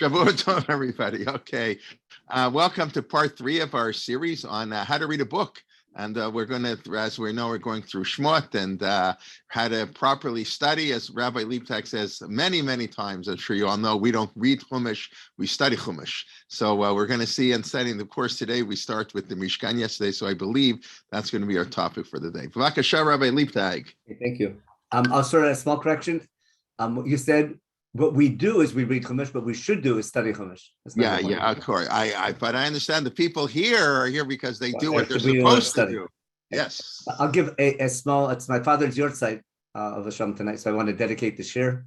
Shavua Tov, everybody. Okay. Welcome to part 3 of our series on how to read a book. And we're going to, as we know, we're going through Shmot and how to properly study. As Rabbi Leibtag says many, many times, I'm sure you all know, we don't read Chumash, we study Chumash. So we're going to see in studying the course today, we start with the Mishkan yesterday. So I believe that's going to be our topic for the day. B'vakasha, Rabbi Leibtag. Thank you. I'll start a small correction. You said what we do is we read Chumash, but we should do is study Chumash. Yeah, of course. But I understand the people here are here because they do what they're supposed to do. Yes. I'll give a small, it's my father's yahrzeit of Hashem tonight, so I want to dedicate the shir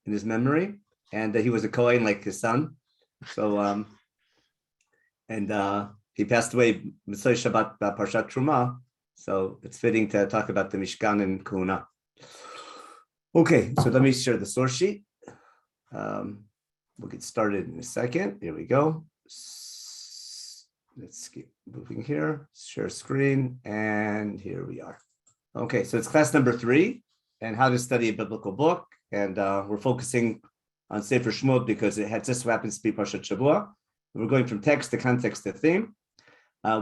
in his memory. And he was a Kohen like his son. So, he passed away Mitzvah Shabbat Parshat Truma. So it's fitting to talk about the Mishkan and Kuna. Okay, so let me share the source sheet. We'll get started in a second. Here we go. Let's keep moving here. Share screen, and here we are. Okay, so it's class number 3, and how to study a biblical book. And we're focusing on Sefer Shmot because it just happens to be Parshat Shavua. We're going from text to context to theme.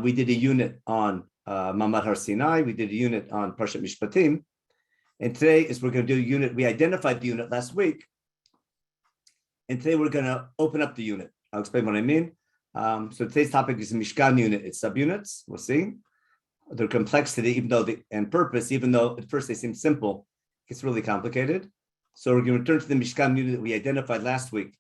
We did a unit on Mamad Har Sinai. We did a unit on Parshat Mishpatim. And today is we're going to do a unit. We identified the unit last week. And today we're going to open up the unit. I'll explain what I mean. So today's topic is the Mishkan unit. It's subunits. We'll see. Their complexity, and purpose, even though at first they seem simple, it's really complicated. So we're going to return to the Mishkan unit that we identified last week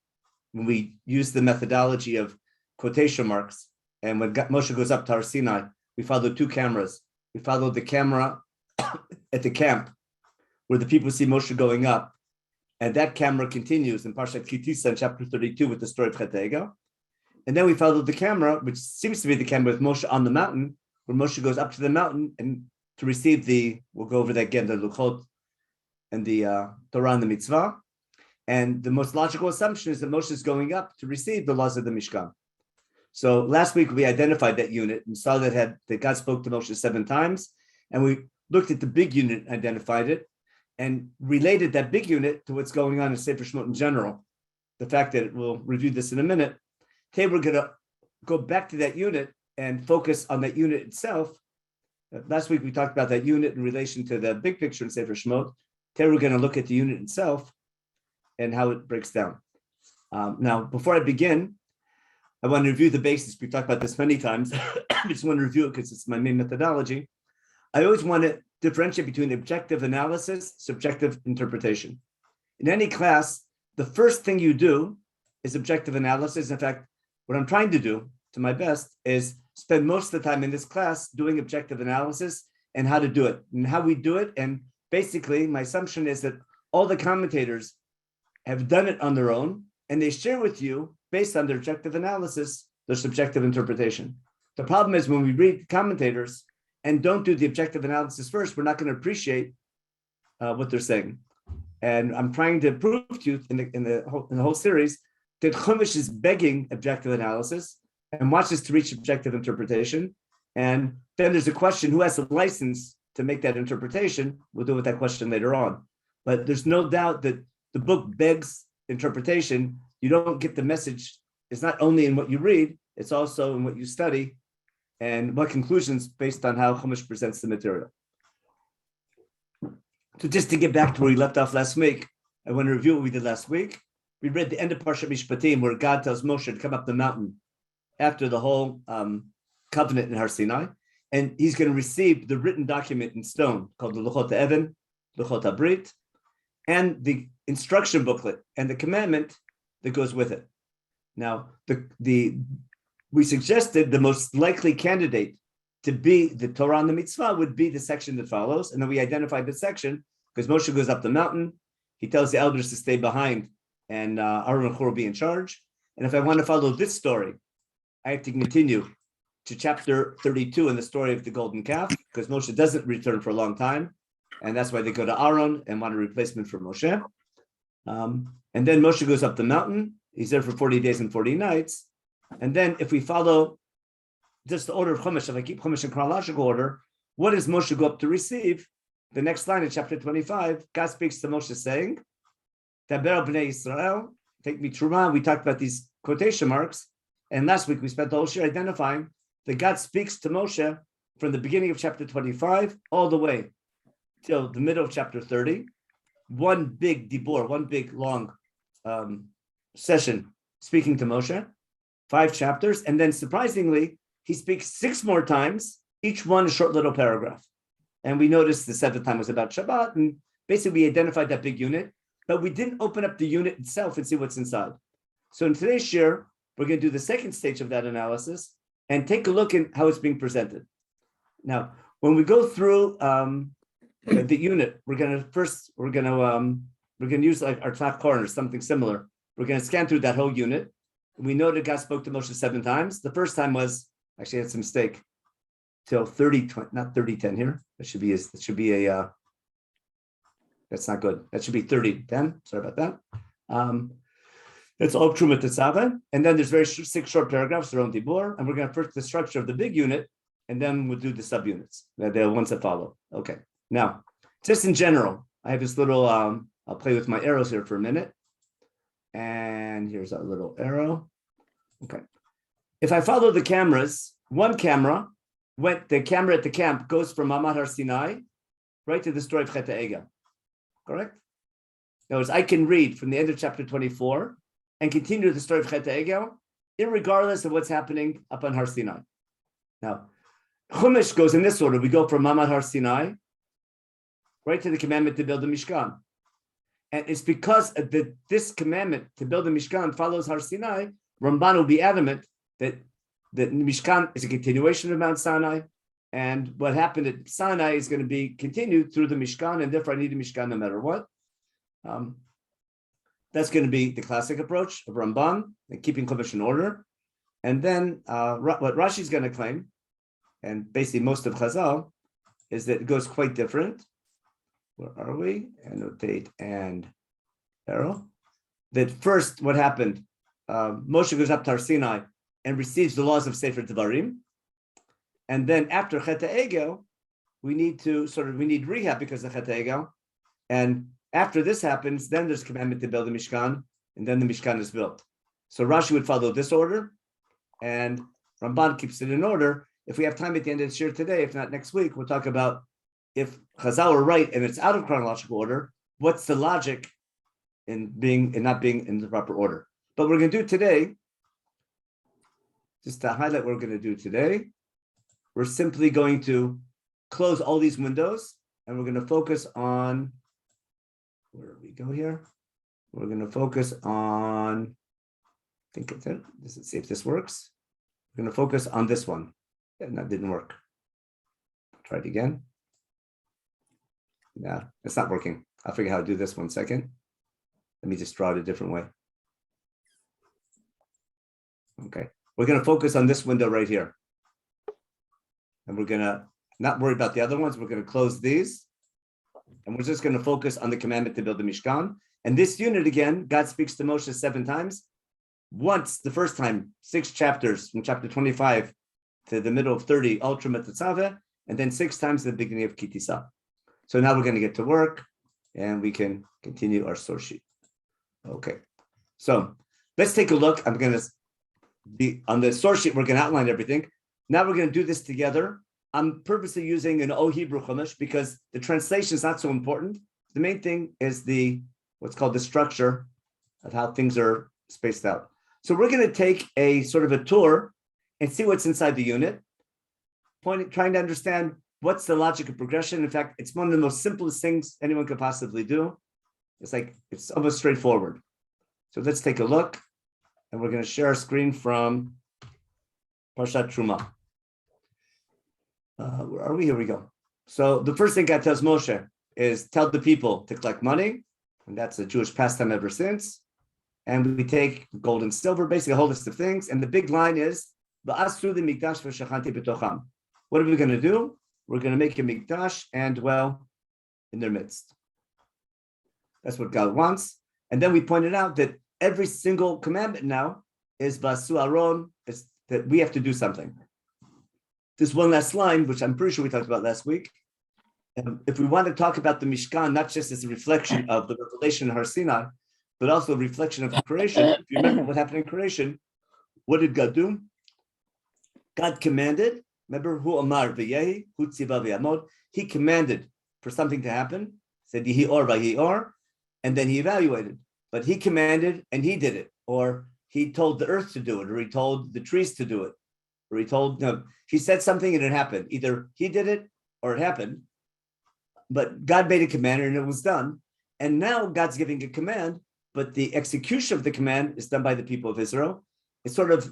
when we used the methodology of quotation marks. And when Moshe goes up to Har Sinai, we followed 2 cameras. We followed the camera at the camp where the people see Moshe going up. And that camera continues in Parshat Kitisa in chapter 32 with the story of Chet Egel. And then we followed the camera, which seems to be the camera with Moshe on the mountain, where Moshe goes up to the mountain and to receive we'll go over that again, the Luchot and the Torah and the Mitzvah. And the most logical assumption is that Moshe is going up to receive the laws of the Mishkan. So last week we identified that unit and saw that God spoke to Moshe 7 times. And we looked at the big unit, identified it, and related that big unit to what's going on in Sefer Shmot in general. The fact that we'll review this in a minute. Today we're going to go back to that unit and focus on that unit itself. Last week we talked about that unit in relation to the big picture in Sefer Shmot. Today we're going to look at the unit itself and how it breaks down. Now, before I begin, I want to review the basics. We've talked about this many times. I just want to review it because it's my main methodology. I always want to differentiate between objective analysis, subjective interpretation. In any class, the first thing you do is objective analysis. In fact, what I'm trying to do, to my best, is spend most of the time in this class doing objective analysis and how to do it and how we do it. And basically, my assumption is that all the commentators have done it on their own, and they share with you, based on their objective analysis, their subjective interpretation. The problem is when we read commentators and don't do the objective analysis first, we're not going to appreciate what they're saying. And I'm trying to prove to you in the whole series that Chumash is begging objective analysis and wants us to reach objective interpretation. And then there's a question, who has a license to make that interpretation? We'll deal with that question later on. But there's no doubt that the book begs interpretation. You don't get the message. It's not only in what you read, it's also in what you study and what conclusions based on how Chumash presents the material. So just to get back to where we left off last week, I want to review what we did last week. We read the end of Parshat Mishpatim where God tells Moshe to come up the mountain after the whole covenant in Har Sinai, and he's going to receive the written document in stone called the Luchot HaEvan, Luchot HaBrit, and the instruction booklet and the commandment that goes with it. Now, we suggested the most likely candidate to be the Torah and the Mitzvah would be the section that follows. And then we identified the section because Moshe goes up the mountain. He tells the elders to stay behind and Aaron and Hur will be in charge. And if I want to follow this story, I have to continue to chapter 32 in the story of the golden calf because Moshe doesn't return for a long time. And that's why they go to Aaron and want a replacement for Moshe. And then Moshe goes up the mountain. He's there for 40 days and 40 nights. And then if we follow just the order of Chumash, if I keep Chumash in chronological order, what does Moshe go up to receive? The next line in chapter 25, God speaks to Moshe saying, Daber b'nei Yisrael, take me Truma. We talked about these quotation marks. And last week we spent the whole year identifying that God speaks to Moshe from the beginning of chapter 25 all the way till the middle of chapter 30. One big dibur, one big long session speaking to Moshe, 5 chapters. And then surprisingly, he speaks 6 more times, each one a short little paragraph. And we noticed the 7th time was about Shabbat. And basically we identified that big unit, but we didn't open up the unit itself and see what's inside. So in today's shir, we're going to do the second stage of that analysis and take a look at how it's being presented. Now, when we go through the unit, we're going to use like our top corner, something similar. We're going to scan through that whole unit. We know that God spoke to Moshe 7 times. The first time was, actually I had some mistake, till 30:10, not 30:10 here. That's not good. That should be 30:10. Sorry about that. That's all Truma Tetzave. And then there's 6 short paragraphs, their own dibur. And we're going to first the structure of the big unit, and then we'll do the subunits, the ones that follow. Okay. Now, just in general, I have this little, I'll play with my arrows here for a minute. And here's our little arrow. Okay. If I follow the cameras, one camera, the camera at the camp goes from Mamad Har Sinai right to the story of Chet HaEgel. Correct? In other words, I can read from the end of chapter 24 and continue the story of Chet HaEgel, irregardless of what's happening up on Har Sinai. Now, Chumash goes in this order. We go from Mamad Har Sinai right to the commandment to build the Mishkan. And it's because of this commandment to build the Mishkan follows Har Sinai, Ramban will be adamant that the Mishkan is a continuation of Mount Sinai, and what happened at Sinai is going to be continued through the Mishkan, and therefore I need a Mishkan no matter what. That's going to be the classic approach of Ramban, and keeping Chumash in order. And then what Rashi is going to claim, and basically most of Chazal, is that it goes quite different. Where are we? Annotate and arrow. That first, what happened? Moshe goes up to Har Sinai and receives the laws of Sefer Devarim. And then after Chet HaEgel, we need rehab because of Chet HaEgel. And after this happens, then there's commandment to build the Mishkan, and then the Mishkan is built. So Rashi would follow this order, and Ramban keeps it in order. If we have time at the end of the year today, if not next week, we'll talk about if Chazal are right and it's out of chronological order, what's the logic in not being in the proper order? But we're going to do today, just to highlight what we're going to do today, we're simply going to close all these windows and we're going to focus on, where do we go here? We're going to focus on, I think it's it. Let's see if this works. We're going to focus on this one. And that didn't work. Try it again. Yeah, it's not working. I'll figure out how to do this 1 second. Let me just draw it a different way. Okay, we're going to focus on this window right here. And we're going to not worry about the other ones. We're going to close these. And we're just going to focus on the commandment to build the Mishkan. And this unit again, God speaks to Moshe 7 times. Once, the first time, 6 chapters from chapter 25 to the middle of 30, Ultra Metatzaveh, and then 6 times at the beginning of Kitisa. So now we're going to get to work and we can continue our source sheet. Okay, so let's take a look. I'm going to be on the source sheet. We're going to outline everything. Now we're going to do this together. I'm purposely using an O Hebrew Chumash because the translation is not so important. The main thing is what's called the structure of how things are spaced out. So we're going to take a sort of a tour and see what's inside the unit, trying to understand what's the logic of progression. In fact, it's one of the most simplest things anyone could possibly do. It's almost straightforward. So let's take a look, and we're going to share our screen from Parshat Truma. Where are we? Here we go. So the first thing God tells Moshe is tell the people to collect money, and that's a Jewish pastime ever since. And we take gold and silver, basically a whole list of things. And the big line is, what are we going to do? We're going to make a mikdash and dwell in their midst. That's what God wants. And then we pointed out that every single commandment now is Vasu Aron, is that we have to do something. There's one last line, which I'm pretty sure we talked about last week. If we want to talk about the Mishkan, not just as a reflection of the revelation in Har Sinai, but also a reflection of creation. If you remember what happened in creation, what did God do? God commanded. Remember, Hu Amar v'yehi, Hu tziva v'yamod. He commanded for something to happen. Said Yehi or v'yehi or, and then he evaluated. But he commanded and he did it, or he told the earth to do it, or he told the trees to do it, or he told he said something and it happened. Either he did it or it happened. But God made a command and it was done. And now God's giving a command, but the execution of the command is done by the people of Israel. It's sort of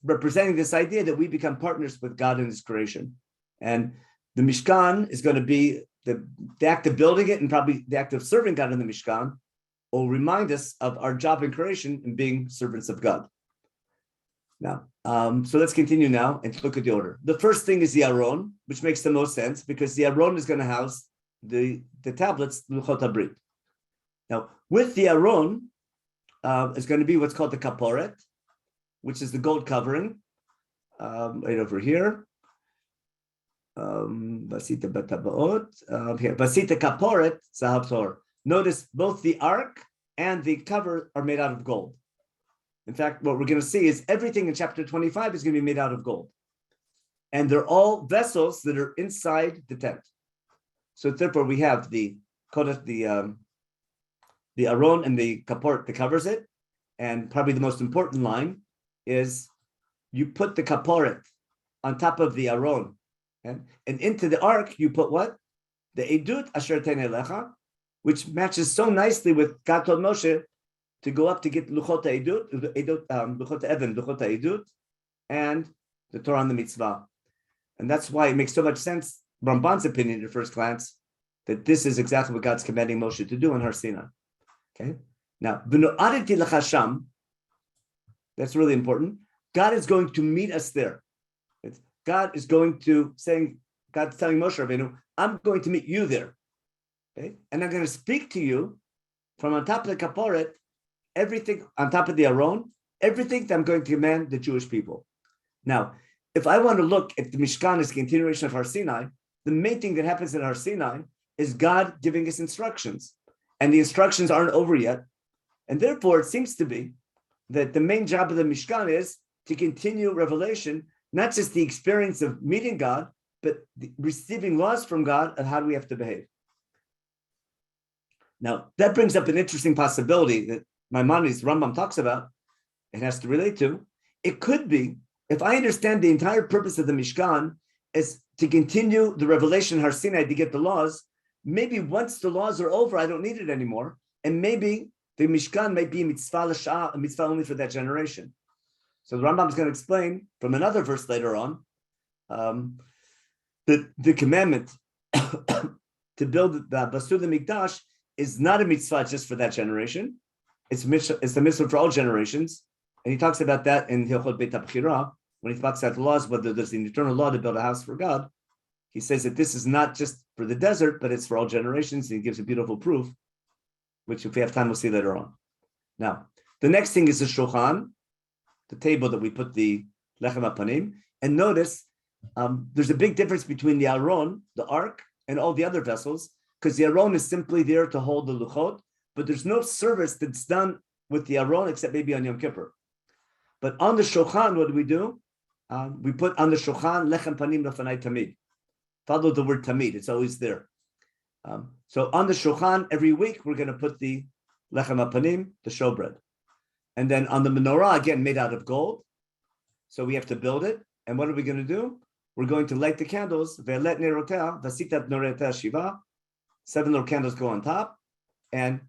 representing this idea that we become partners with God in his creation. And the Mishkan is going to be the act of building it, and probably the act of serving God in the Mishkan will remind us of our job in creation and being servants of God. Now, so let's continue now and look at the order. The first thing is the Aron, which makes the most sense because the Aron is going to house the tablets, Luchot HaBrit. Now, with the Aron is going to be what's called the Kaporet, which is the gold covering, right over here. Vasita Batabaot, here. Vasita Kaporet, Zahav Tor. Notice both the ark and the cover are made out of gold. In fact, what we're going to see is everything in chapter 25 is going to be made out of gold. And they're all vessels that are inside the tent. So therefore, we have the Aron and the Kaporet that covers it. And probably the most important line is you put the Kaporet on top of the Aron. And into the ark, you put what? The Edut Asher Tenei Lecha, which matches so nicely with God told Moshe to go up to get Luchot Edut, Luchot Even, Luchot Edut, and the Torah and the Mitzvah. And that's why it makes so much sense, Ramban's opinion at first glance, that this is exactly what God's commanding Moshe to do in Har Sinai. Okay? Now, V'no'aditi l'chasham, that's really important. God is going to meet us there. God is going to God's telling Moshe Rabbeinu, I'm going to meet you there. Okay? And I'm going to speak to you from on top of the Kaporet, everything on top of the Aron, everything that I'm going to command the Jewish people. Now, if I want to look at the Mishkan as a continuation of Har Sinai, the main thing that happens in Har Sinai is God giving us instructions. And the instructions aren't over yet. And therefore, it seems to be that the main job of the Mishkan is to continue revelation, not just the experience of meeting God, but receiving laws from God of how do we have to behave. Now, that brings up an interesting possibility that Maimonides, Rambam talks about, it has to relate to. It could be, if I understand the entire purpose of the Mishkan is to continue the revelation Har Sinai to get the laws, maybe once the laws are over, I don't need it anymore. And maybe the Mishkan might be mitzvah l'sha'ah, a mitzvah only for that generation. So the Rambam is going to explain from another verse later on that the commandment to build the Basur the Mikdash is not a mitzvah just for that generation. It's the mitzvah for all generations. And he talks about that in Hilchot Beit HaBchira, when he talks about the laws, whether there's an eternal law to build a house for God. He says that this is not just for the desert, but it's for all generations. And he gives a beautiful proof, which if we have time, we'll see later on. Now, the next thing is the Shulchan, the table that we put the Lechem HaPanim. And notice, there's a big difference between the Aron, the ark, and all the other vessels, because the Aron is simply there to hold the Luchot, but there's no service that's done with the Aron except maybe on Yom Kippur. But on the Shulchan, what do? We put on the Shulchan, Lechem Panim Lefanai Tamid. Follow the word Tamid, it's always there. So on the Shulchan, every week, we're going to put the Lechem HaPanim, the showbread. And then on the menorah, again, made out of gold. So we have to build it. And what are we going to do? We're going to light the candles. Ve'let nerotea, vasitat noretea shiva. 7 little candles go on top. And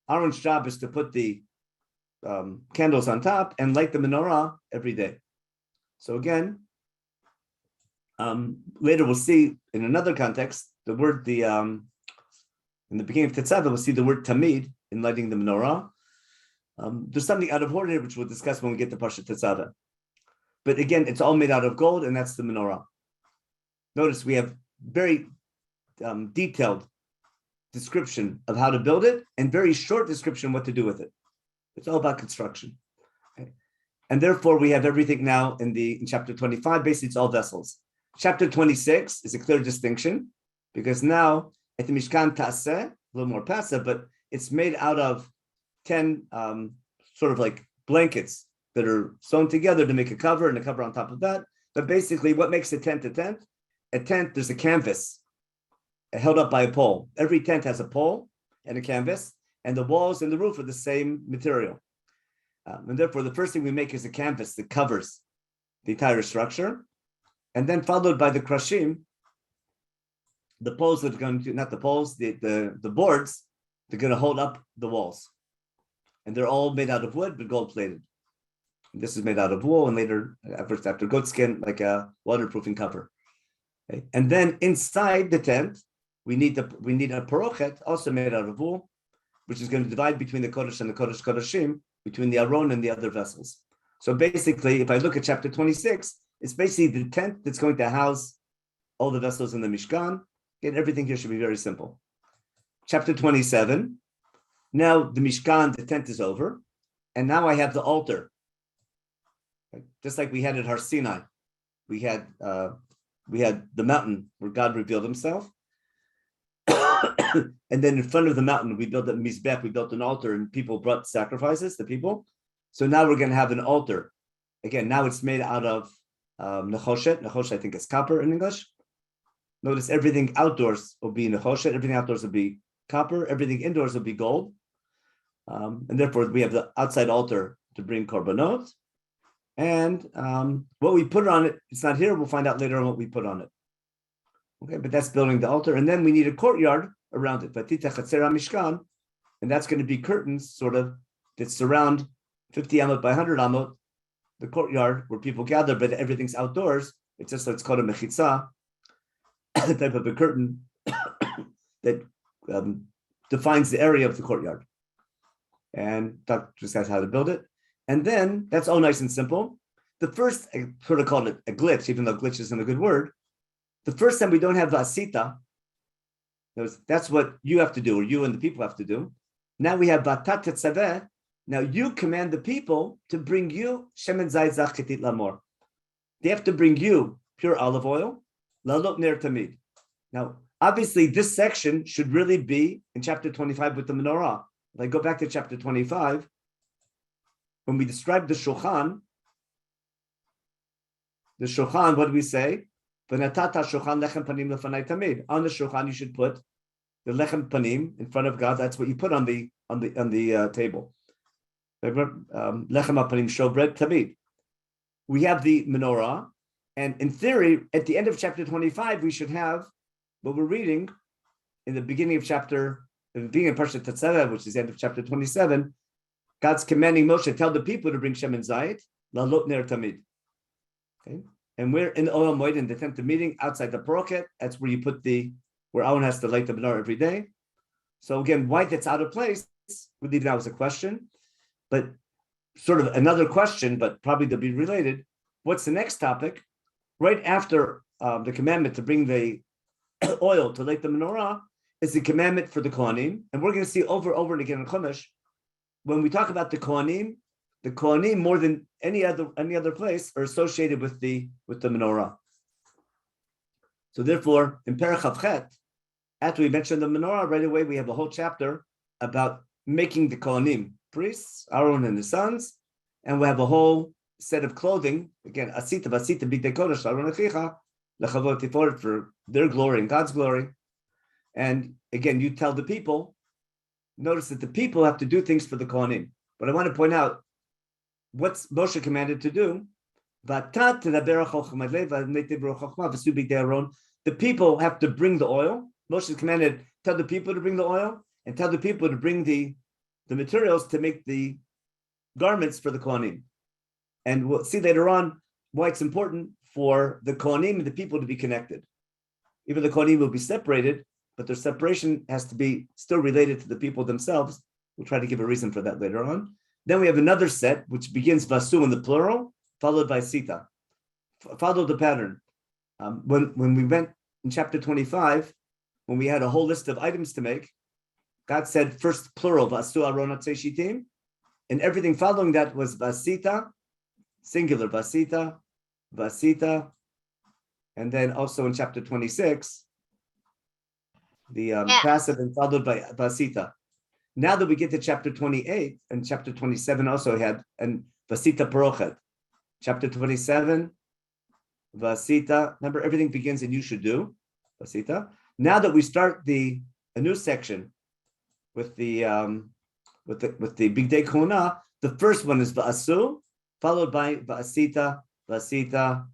Aaron's job is to put the candles on top and light the menorah every day. So again, later we'll see in another context, the word, in the beginning of Tetzaveh, we'll see the word tamid in lighting the menorah. There's something out of order here, which we'll discuss when we get to Parshat Tetzaveh. But again, it's all made out of gold, and that's the menorah. Notice we have very detailed description of how to build it, and very short description what to do with it. It's all about construction. Okay? And therefore, we have everything now in chapter 25. Basically, it's all vessels. Chapter 26 is a clear distinction, because now at the Mishkan Taseh, a little more passive, but it's made out of 10 sort of like blankets that are sewn together to make a cover and a cover on top of that. But basically, what makes a tent a tent? A tent, there's a canvas held up by a pole. Every tent has a pole and a canvas, and the walls and the roof are the same material. And therefore, the first thing we make is a canvas that covers the entire structure, and then followed by the krashim, the poles that are going to, not the poles, the boards, they're going to hold up the walls. And they're all made out of wood, but gold plated. This is made out of wool, and later, after goat skin, like a waterproofing cover. Okay. And then inside the tent, we need a parochet, also made out of wool, which is going to divide between the Kodesh and the Kodesh Kodeshim, between the Aron and the other vessels. So basically, if I look at chapter 26, it's basically the tent that's going to house all the vessels in the Mishkan. Again, everything here should be very simple. Chapter 27, now the Mishkan, the tent is over, and now I have the altar. Right? Just like we had at Har Sinai, we had the mountain where God revealed himself. And then in front of the mountain, we built a mizbech, we built an altar, and people brought sacrifices, the people. So now we're going to have an altar. Again, now it's made out of nechoshet. Nechoshet, I think, is copper in English. Notice everything outdoors will be nechoshet, everything outdoors will be copper, everything indoors will be gold. And therefore, we have the outside altar to bring korbanot. And what we put on it, it's not here. We'll find out later on what we put on it. Okay, but that's building the altar. And then we need a courtyard around it. Mishkan, and that's going to be curtains, sort of, that surround 50 amot by 100 amot, the courtyard where people gather, but everything's outdoors. It's just, it's called a mechitza, the type of a curtain that defines the area of the courtyard. And talk to this guys how to build it. And then that's all nice and simple. The first, I sort of called it a glitch, even though glitch isn't a good word. The first time we don't have vasita, that's what you have to do, or you and the people have to do. Now we have vatat tetzaveh. Now you command the people to bring you shemen zayit zach ketit lamor. They have to bring you pure olive oil, lalot ner tamid. Now, obviously, this section should really be in chapter 25 with the menorah. If I go back to chapter 25, when we describe the shulchan, what do we say? On the shulchan, you should put the lechem panim in front of God. That's what you put on the table. Lechem panim, showbread tamid. We have the menorah, and in theory, at the end of chapter 25, we should have what we're reading in the beginning of Parshat Tetzaveh, which is the end of chapter 27. God's commanding Moshe, tell the people to bring shemen zayit, lalot ner tamid. Okay. And we're in the Ohel Moed, in the tent of meeting, outside the parochet. That's where you put where Aaron has to light the menorah every day. So again, why that's out of place, we leave that as a question. But sort of another question, but probably to be related, what's the next topic? Right after the commandment to bring the oil to light the menorah is the commandment for the Kohanim. And we're going to see over and over and again in Chumash, when we talk about the Kohanim more than any other place are associated with the menorah. So therefore, in Perek Chavchet, after we mentioned the menorah, right away we have a whole chapter about making the Kohanim priests, Aaron and his sons, and we have a whole set of clothing. Again, asita b'tei kodesh Aaron achicha lechavot tiforet, for their glory and God's glory. And again, you tell the people. Notice that the people have to do things for the Kohanim. But I want to point out what's Moshe commanded to do. The people have to bring the oil. Moshe is commanded, tell the people to bring the oil, and tell the people to bring the materials to make the garments for the Kohanim. And we'll see later on why it's important for the Kohanim and the people to be connected. Even the Kohanim will be separated, but their separation has to be still related to the people themselves. We'll try to give a reason for that later on. Then we have another set, which begins vasu in the plural, followed by sita. Follow the pattern. When we went in chapter 25, when we had a whole list of items to make, God said first plural, vasu aronat shitim, and everything following that was vasita, singular, vasita, and then also in chapter 26, the passive and followed by vasita. Now that we get to chapter 28, and chapter 27 also had an Vasita Parochet. Chapter 27, Vasita, remember everything begins in you should do, Vasita. Now that we start a new section with the Big Day Kona, the first one is Va'asu, followed by Vasita, Vasita,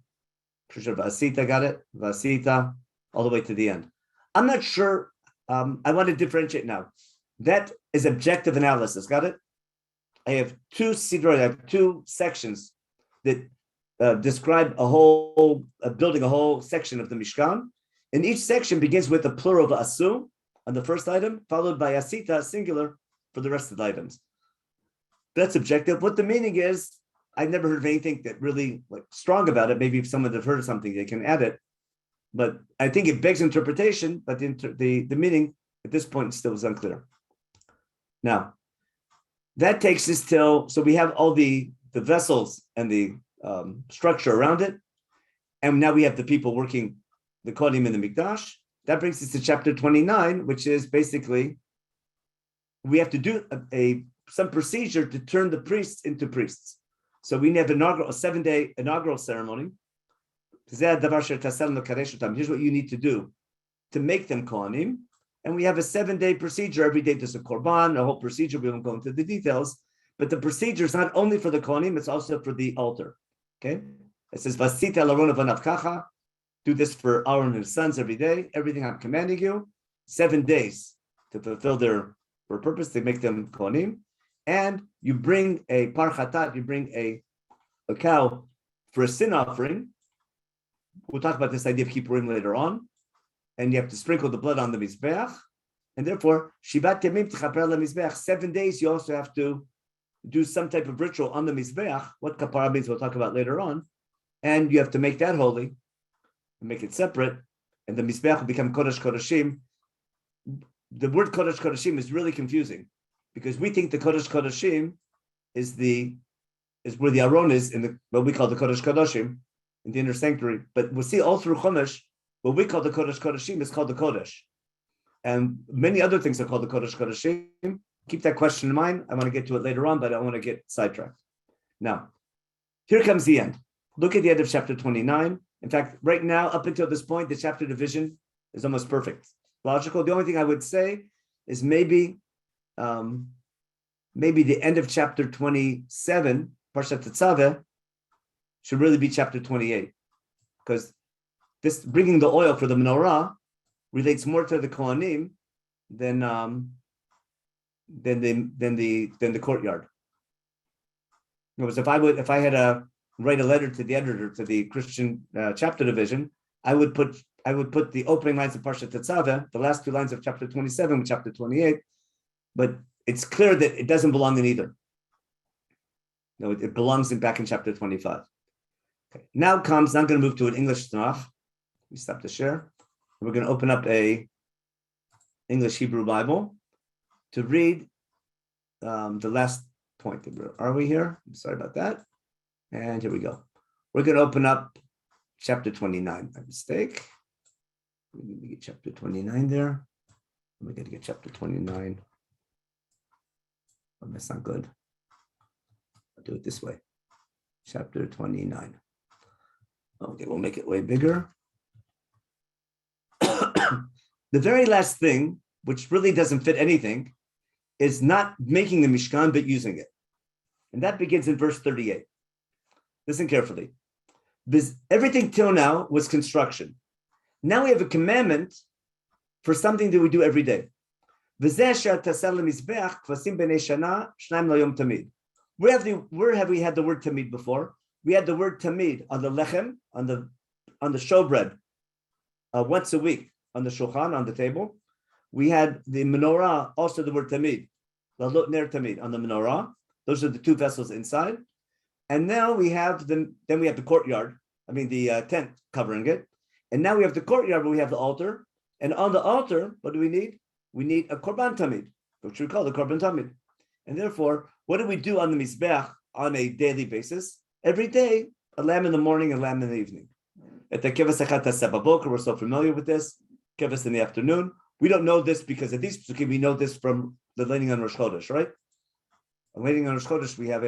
got it? Vasita, all the way to the end. I'm not sure, I want to differentiate now. That is objective analysis, got it? I have two sections that describe building a whole section of the Mishkan. And each section begins with a plural Va'asu on the first item, followed by Asita, singular, for the rest of the items. That's objective. What the meaning is, I've never heard of anything that really strong about it. Maybe if someone has heard of something, they can add it. But I think it begs interpretation, but the meaning at this point still is unclear. Now, that takes us so we have all the vessels and the structure around it. And now we have the people working the Kohanim in the Mikdash. That brings us to chapter 29, which is basically, we have to do some procedure to turn the priests into priests. So we have a 7-day inaugural ceremony. Here's what you need to do to make them Kohanim. And we have a 7-day procedure. Every day there's a korban, a whole procedure. We won't go into the details. But the procedure is not only for the Kohanim, it's also for the altar. Okay? It says, Vasita l'Aaron v'navkacha. Do this for Aaron and his sons every day. Everything I'm commanding you. 7 days to fulfill their purpose. They make them Kohanim. And you bring a parchatat, you bring a cow for a sin offering. We'll talk about this idea of Kippurim later on. And you have to sprinkle the blood on the Mizbeach. And therefore, Shivat Yamim Tchaper LaMizbeach, 7 days you also have to do some type of ritual on the Mizbeach. What kapara means we'll talk about later on. And you have to make that holy, and make it separate. And the Mizbeach will become Kodesh Kodeshim. The word Kodesh Kodeshim is really confusing, because we think the Kodesh Kodeshim is where the Aron is in what we call the Kodesh Kodeshim, in the inner sanctuary. But we'll see all through Chumash, what we call the Kodesh Kodeshim is called the Kodesh. And many other things are called the Kodesh Kodeshim. Keep that question in mind. I want to get to it later on, but I don't want to get sidetracked. Now, here comes the end. Look at the end of chapter 29. In fact, right now, up until this point, the chapter division is almost perfect. Logical. The only thing I would say is maybe the end of chapter 27, Parshat Tetzaveh, should really be chapter 28, because this bringing the oil for the menorah relates more to the Kohanim than the courtyard. In other words, if I had to write a letter to the editor, to the Christian chapter division, I would put the opening lines of Parshat Tetzaveh, the last 2 lines of chapter 27 with chapter 28, but it's clear that it doesn't belong in either. No, it belongs back in chapter 25. Okay. Now I'm going to move to an English Tanakh. We stop the share. We're going to open up a English Hebrew Bible to read the last point. Are we here? I'm sorry about that. And here we go. We're going to open up chapter 29. My mistake. We need to get chapter 29 there. We're going to get chapter 29. Oh, that's not good. I'll do it this way. Chapter 29. Okay, we'll make it way bigger. The very last thing, which really doesn't fit anything, is not making the Mishkan, but using it. And that begins in verse 38. Listen carefully. Everything till now was construction. Now we have a commandment for something that we do every day. Where have we had the word tamid before? We had the word tamid on the lechem, on the showbread, once a week on the shulchan, on the table. We had the menorah, also the word tamid, lalot ner tamid on the menorah. Those are the 2 vessels inside. And now we have the courtyard, the tent covering it. And now we have the courtyard where we have the altar. And on the altar, what do we need? We need a korban tamid, which we call the korban tamid. And therefore, what do we do on the mizbeach on a daily basis? Every day, a lamb in the morning, a lamb in the evening. At the kevas achat hasababoker, we're so familiar with this. Kevas in the afternoon. We don't know this because of these psukim. We know this from the lighting on Rosh Chodesh, right? And lighting on Rosh Chodesh, we have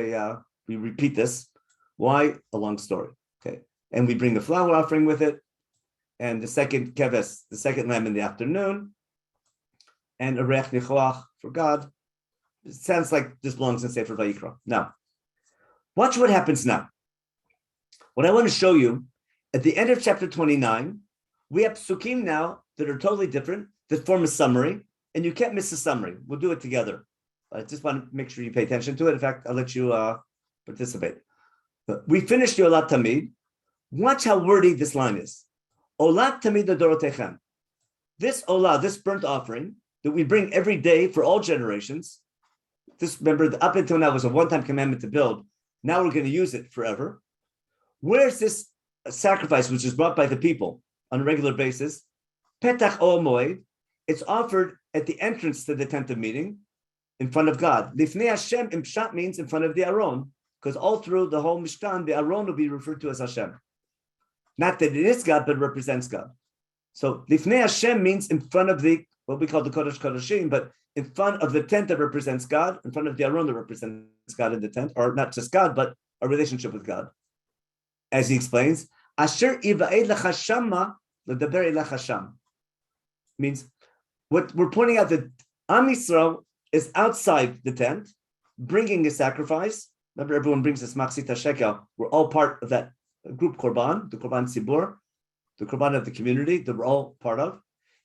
we repeat this. Why? A long story. Okay. And we bring the flower offering with it, and the second keves, the second lamb in the afternoon, and a rech nichoach for God. It sounds like this belongs in Sefer Vayikra. Now, watch what happens now. What I want to show you, at the end of chapter 29, we have psukim now that are totally different, that form a summary, and you can't miss the summary. We'll do it together. I just want to make sure you pay attention to it. In fact, I'll let you participate. We finished the Olat Tamid. Watch how wordy this line is. Olat Tamid Dorotechem. This Olah, this burnt offering that we bring every day for all generations. This, remember, up until now was a one-time commandment to build. Now we're going to use it forever. Where's this sacrifice which is brought by the people on a regular basis? Petach Ol Moed. It's offered at the entrance to the tent of meeting, in front of God. Lifnei Hashem in Pshat means in front of the Aron, because all through the whole Mishkan, the Aron will be referred to as Hashem. Not that it is God, but it represents God. So Lifnei Hashem means in front of the, what we call the Kodesh Kodeshim, but in front of the tent that represents God, in front of the Aron that represents God in the tent, or not just God, but a relationship with God. As he explains, Asher Iva'ed Lachashama L'daber Elach Hasham. Means what we're pointing out that Am Yisrael is outside the tent, bringing a sacrifice. Remember, everyone brings this Machzit Shekel. We're all part of that group Korban, the Korban Tzibur, the Korban of the community that we're all part of.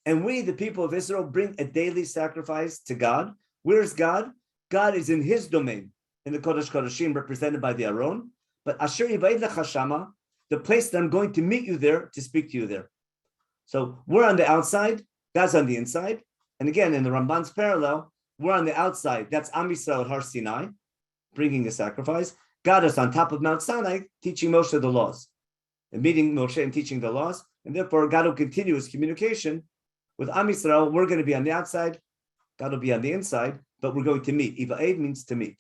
And we, the people of Israel, bring a daily sacrifice to God. Where's God? God is in his domain, in the Kodesh Kodeshim, represented by the Aron. But Asher Yivayid Lachashama, the place that I'm going to meet you there, to speak to you there. So we're on the outside, God's on the inside. And again, in the Ramban's parallel, we're on the outside. That's Am Yisrael at Har Sinai, bringing a sacrifice. God is on top of Mount Sinai, teaching Moshe the laws, and meeting Moshe and teaching the laws. And therefore, God will continue his communication with Am Yisrael. We're going to be on the outside, God will be on the inside, but we're going to meet. Iva'ed means to meet.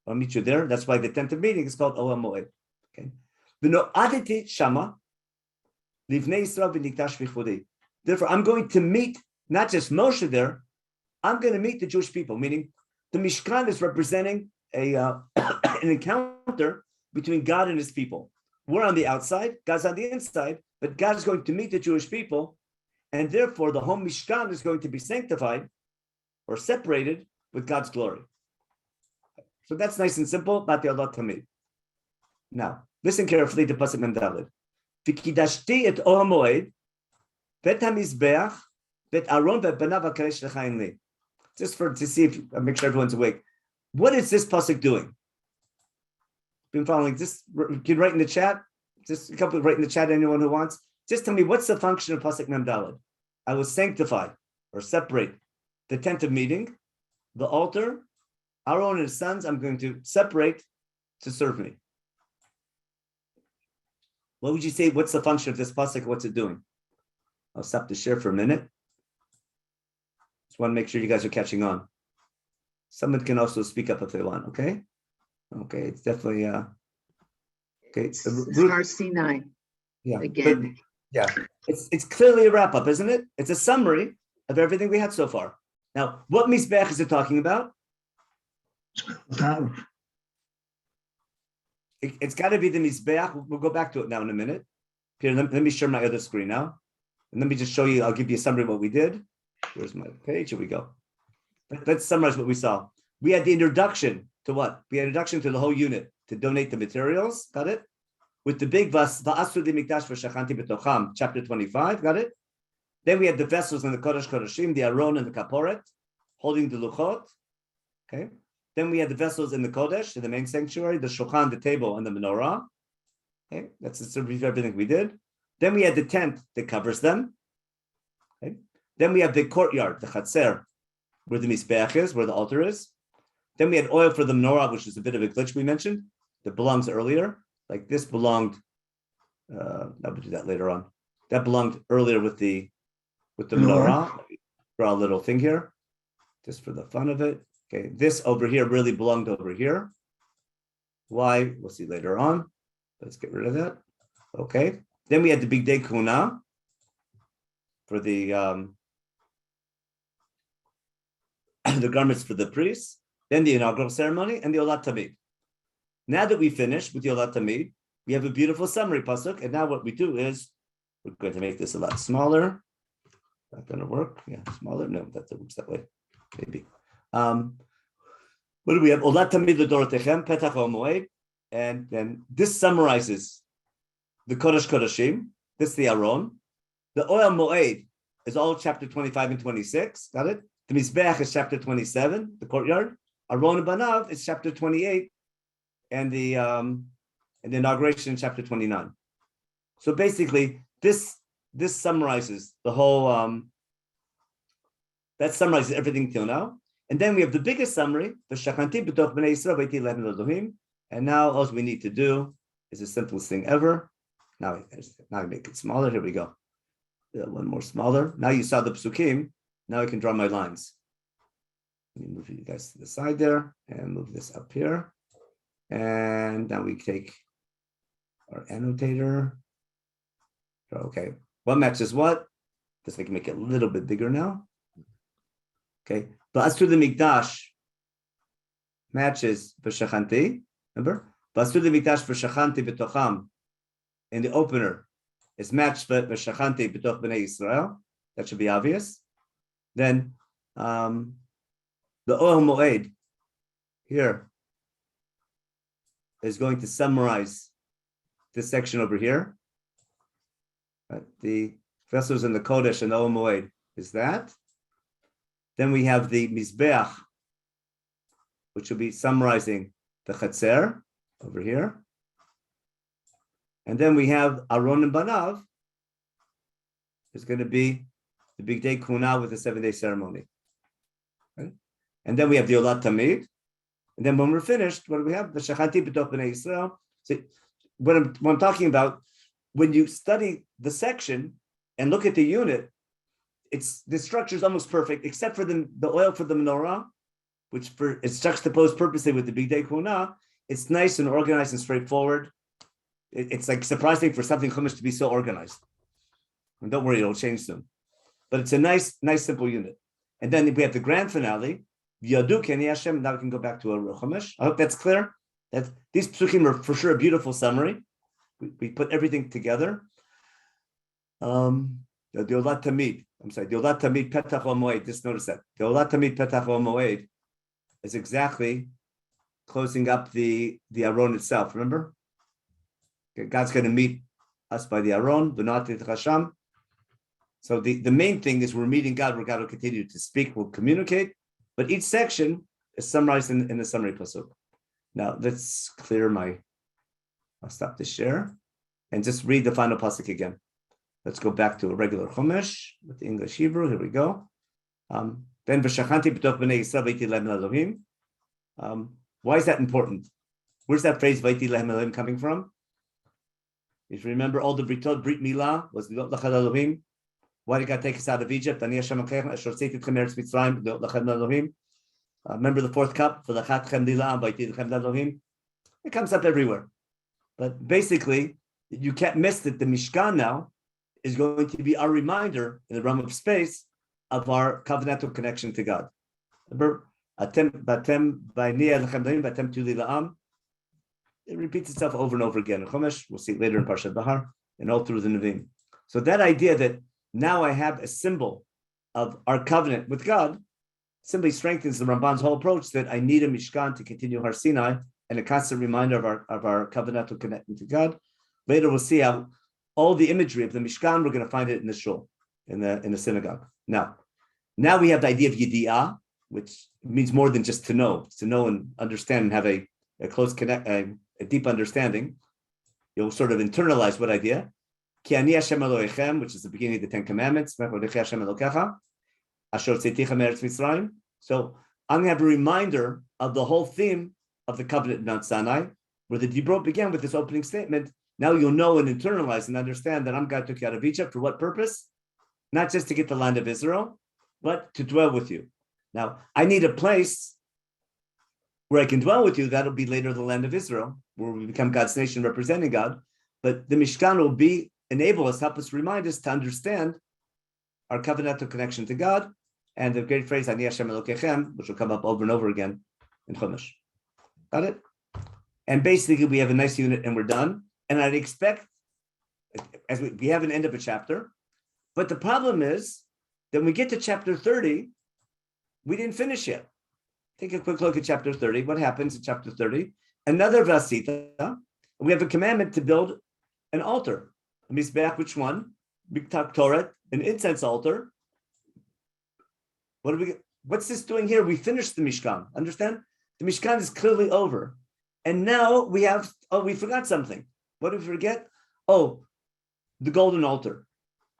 I'll meet you there. That's why the tent of meeting is called Olam Moed. Okay. V'no'adeti shama livnei Yisrael v'nikdash v'chudei. Therefore, I'm going to meet not just Moshe there, I'm going to meet the Jewish people, meaning the Mishkan is representing an encounter between God and his people. We're on the outside, God's on the inside, but God is going to meet the Jewish people, and therefore the whole Mishkan is going to be sanctified or separated with God's glory. So that's nice and simple, Bati Allah Tamid. Now, listen carefully to Pasuk Mem Daled. V'kidashti et Olam Moed, vet hamizbeach, vet Aron ve'banav ha'karesh l'chaim li. Just to see if I make sure everyone's awake. What is this pasuk doing? Been following this? You can write in the chat. Just a couple write in the chat. Anyone who wants. Just tell me what's the function of pasuk Mem Daled. I will sanctify or separate the tent of meeting, the altar, Aaron and his sons. I'm going to separate to serve me. What would you say? What's the function of this pasuk? What's it doing? I'll stop the share for a minute. Just want to make sure you guys are catching on. Someone can also speak up if they want, okay? Okay, it's definitely, okay. It's Har Sinai. Yeah. Again. Yeah, it's clearly a wrap-up, isn't it? It's a summary of everything we had so far. Now, what Mizbech is it talking about? It's got to be the Mizbech. We'll go back to it now in a minute. Here, let me share my other screen now. And let me just show you, I'll give you a summary of what we did. Here's my page, here we go. Let's summarize what we saw. We had the introduction to what? We had introduction to the whole unit to donate the materials, got it? With the big va'asu dimikdash v'shachanti b'tocham, chapter 25, got it? Then we had the vessels and the Kodesh Kodeshim, the Aron and the Kaporet, holding the Luchot, okay? Then we had the vessels in the Kodesh, in the main sanctuary, the Shulchan, the table, and the menorah, okay? That's a review of everything we did. Then we had the tent that covers them, okay? Then we have the courtyard, the Chatzer, where the Mizbeach is, where the altar is. Then we had oil for the menorah, which is a bit of a glitch we mentioned, that belongs earlier. Like this belonged, I'll do that later on. That belonged earlier with the menorah. Let me draw a little thing here, just for the fun of it. Okay, this over here really belonged over here. Why? We'll see later on. Let's get rid of that. Okay. Then we had the Big Day Kuna for the the garments for the priests, then the inaugural ceremony, and the Olat Tamid. Now that we finished with the Olat Tamid, we have a beautiful summary pasuk, and now what we do is we're going to make this a lot smaller. Not going to work. Yeah, smaller. No, that works that way. Maybe. What do we have? Olat Tamid l'dorotechem petach ha'moed, and then this summarizes the Kodesh Kodashim. This is the Aron. The Oil Moed is all chapter 25 and 26. Got it? The Mizbeach is chapter 27, the courtyard. Aron and Banav is chapter 28, and the inauguration chapter 29. So basically, this summarizes the whole. That summarizes everything till now. And then we have the biggest summary, the Shachanti b'toch b'nei Yisrael v'iti lehem l'Elohim. And now all we need to do is the simplest thing ever. Now I make it smaller. Here we go. One more smaller. Now you saw the psukim. Now I can draw my lines. Let me move you guys to the side there and move this up here. And now we take our annotator. Okay, what matches what? Just I can make it a little bit bigger now. Okay, Ba'asur the Mikdash matches B'Shachanti. Remember? Ba'asur the Mikdash B'Shachanti B'Tocham. In the opener, is matched B'Shachanti B'Toch B'nei Yisrael. That should be obvious. Then the Ohel Moed here is going to summarize this section over here. The vessels in the Kodesh and the Ohel Moed is that. Then we have the Mizbeach, which will be summarizing the Chatzer over here. And then we have Aron and Banav. It's going to be the big day Kuna with the 7-day ceremony. Okay? And then we have the Olat Tamid. And then when we're finished, what do we have? The Shachanti b'toch b'nei Yisrael. So what I'm talking about, when you study the section and look at the unit, the structure is almost perfect, except for the oil for the menorah, which it's juxtaposed purposely with the big day Kuna. It's nice and organized and straightforward. It's like surprising for something Chumash to be so organized. And don't worry, it'll change soon. But it's a nice, simple unit. And then we have the grand finale, Yadu Keni Hashem. Now we can go back to a Chumash. I hope that's clear. That these psukim are for sure a beautiful summary. We put everything together. The Olat Tamid. I'm sorry, the Olat Tamid Petach Moed. Just notice that. The Olat Tamid Petach Moed is exactly closing up the Aron itself. Remember? Okay, God's going to meet us by the Aron, V'nati T'chasham. So the main thing is we're meeting God, where God will continue to speak, will communicate, but each section is summarized in the summary pasuk. Now let's I'll stop the share and just read the final pasuk again. Let's go back to a regular Chumash with the English Hebrew. Here we go. Then V'shachanti b'toch b'nei Yisrael v'iti lehem Elohim. Why is that important? Where's that phrase v'iti lehem Elohim coming from? If you remember, all the Brit Milah was Lachad Elohim. Why did God take us out of Egypt? Remember the fourth cup? It comes up everywhere. But basically, you can't miss that the Mishkan now is going to be our reminder in the realm of space of our covenantal connection to God. Remember, it repeats itself over and over again in Chumash. We'll see it later in Parshat Bahar and all through the Nevi'im. So that idea that now I have a symbol of our covenant with God simply strengthens the Ramban's whole approach that I need a Mishkan to continue Har Sinai and a constant reminder of our covenantal connection to God. Later we'll see how all the imagery of the Mishkan, we're going to find it in the shul, in the synagogue. Now we have the idea of Yedi'ah, which means more than just to know and understand and have a close connect, a deep understanding. You'll sort of internalize what idea. Ki ani Hashem Elohechem, which is the beginning of the Ten Commandments. So I'm going to have a reminder of the whole theme of the covenant in Mount Sinai, where the Dibrot began with this opening statement. Now you'll know and internalize and understand that God took you out of Egypt for what purpose? Not just to get the land of Israel, but to dwell with you. Now, I need a place where I can dwell with you. That'll be later the land of Israel, where we become God's nation representing God. But the Mishkan will help us remind us to understand our covenantal connection to God and the great phrase Ani Hashem Elokechem, which will come up over and over again in Chumash. Got it? And basically, we have a nice unit, and we're done. And I'd expect, as we haven't ended up a chapter, but the problem is that when we get to chapter 30, we didn't finish yet. Take a quick look at chapter 30. What happens in chapter 30? Another vasita. We have a commandment to build an altar. A mizbeach, which one? Miktak Torah, an incense altar. What's this doing here? We finished the Mishkan. Understand? The Mishkan is clearly over. And now we forgot something. What did we forget? Oh, the golden altar.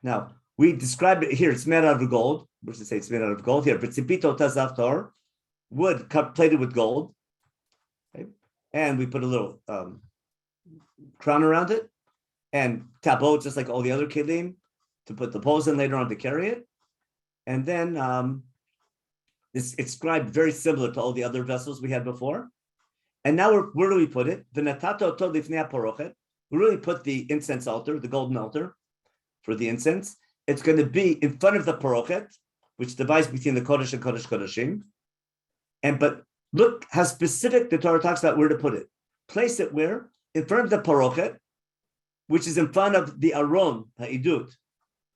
Now, we describe it here. It's made out of gold. What's it say? It's made out of gold here. V'tzipito tazav tor, wood plated with gold. Okay. And we put a little crown around it. And tabot, just like all the other kelim, to put the poles in later on to carry it. And then it's described very similar to all the other vessels we had before. And now where do we put it? We really put the incense altar, the golden altar for the incense. It's going to be in front of the parochet, which divides between the Kodesh and Kodesh Kodeshim. But look how specific the Torah talks about where to put it. Place it where? In front of the parochet, which is in front of the Aron Ha'idut,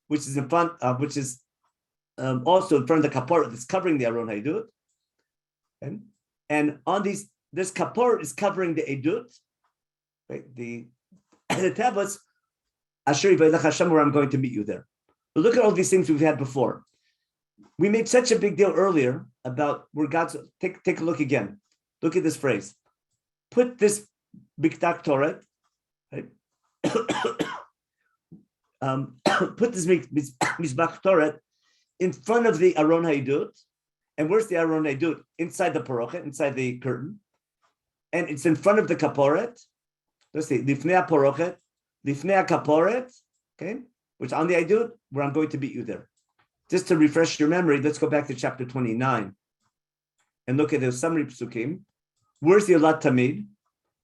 which is in front of, also in front of the kapor that's covering the Aron Ha'idut. And on this kapor is covering the Edut, right? The tablets, Asher Yivaylech Hashem, where I'm going to meet you there. But look at all these things we've had before. We made such a big deal earlier about where God's, take a look again. Look at this phrase. Put this Miktak Torah, right? Put this Mizbach Torah in front of the Aron Ha'idut. And where's the Aron Ha'idut? Inside the parochet, inside the curtain. And it's in front of the kaporet. Let's see, Lifnei parochet, Lifnei kaporet, okay? Which on the Ha'idut, where I'm going to meet you there. Just to refresh your memory, let's go back to chapter 29 and look at the summary psukim. Where's the Olat Tamid?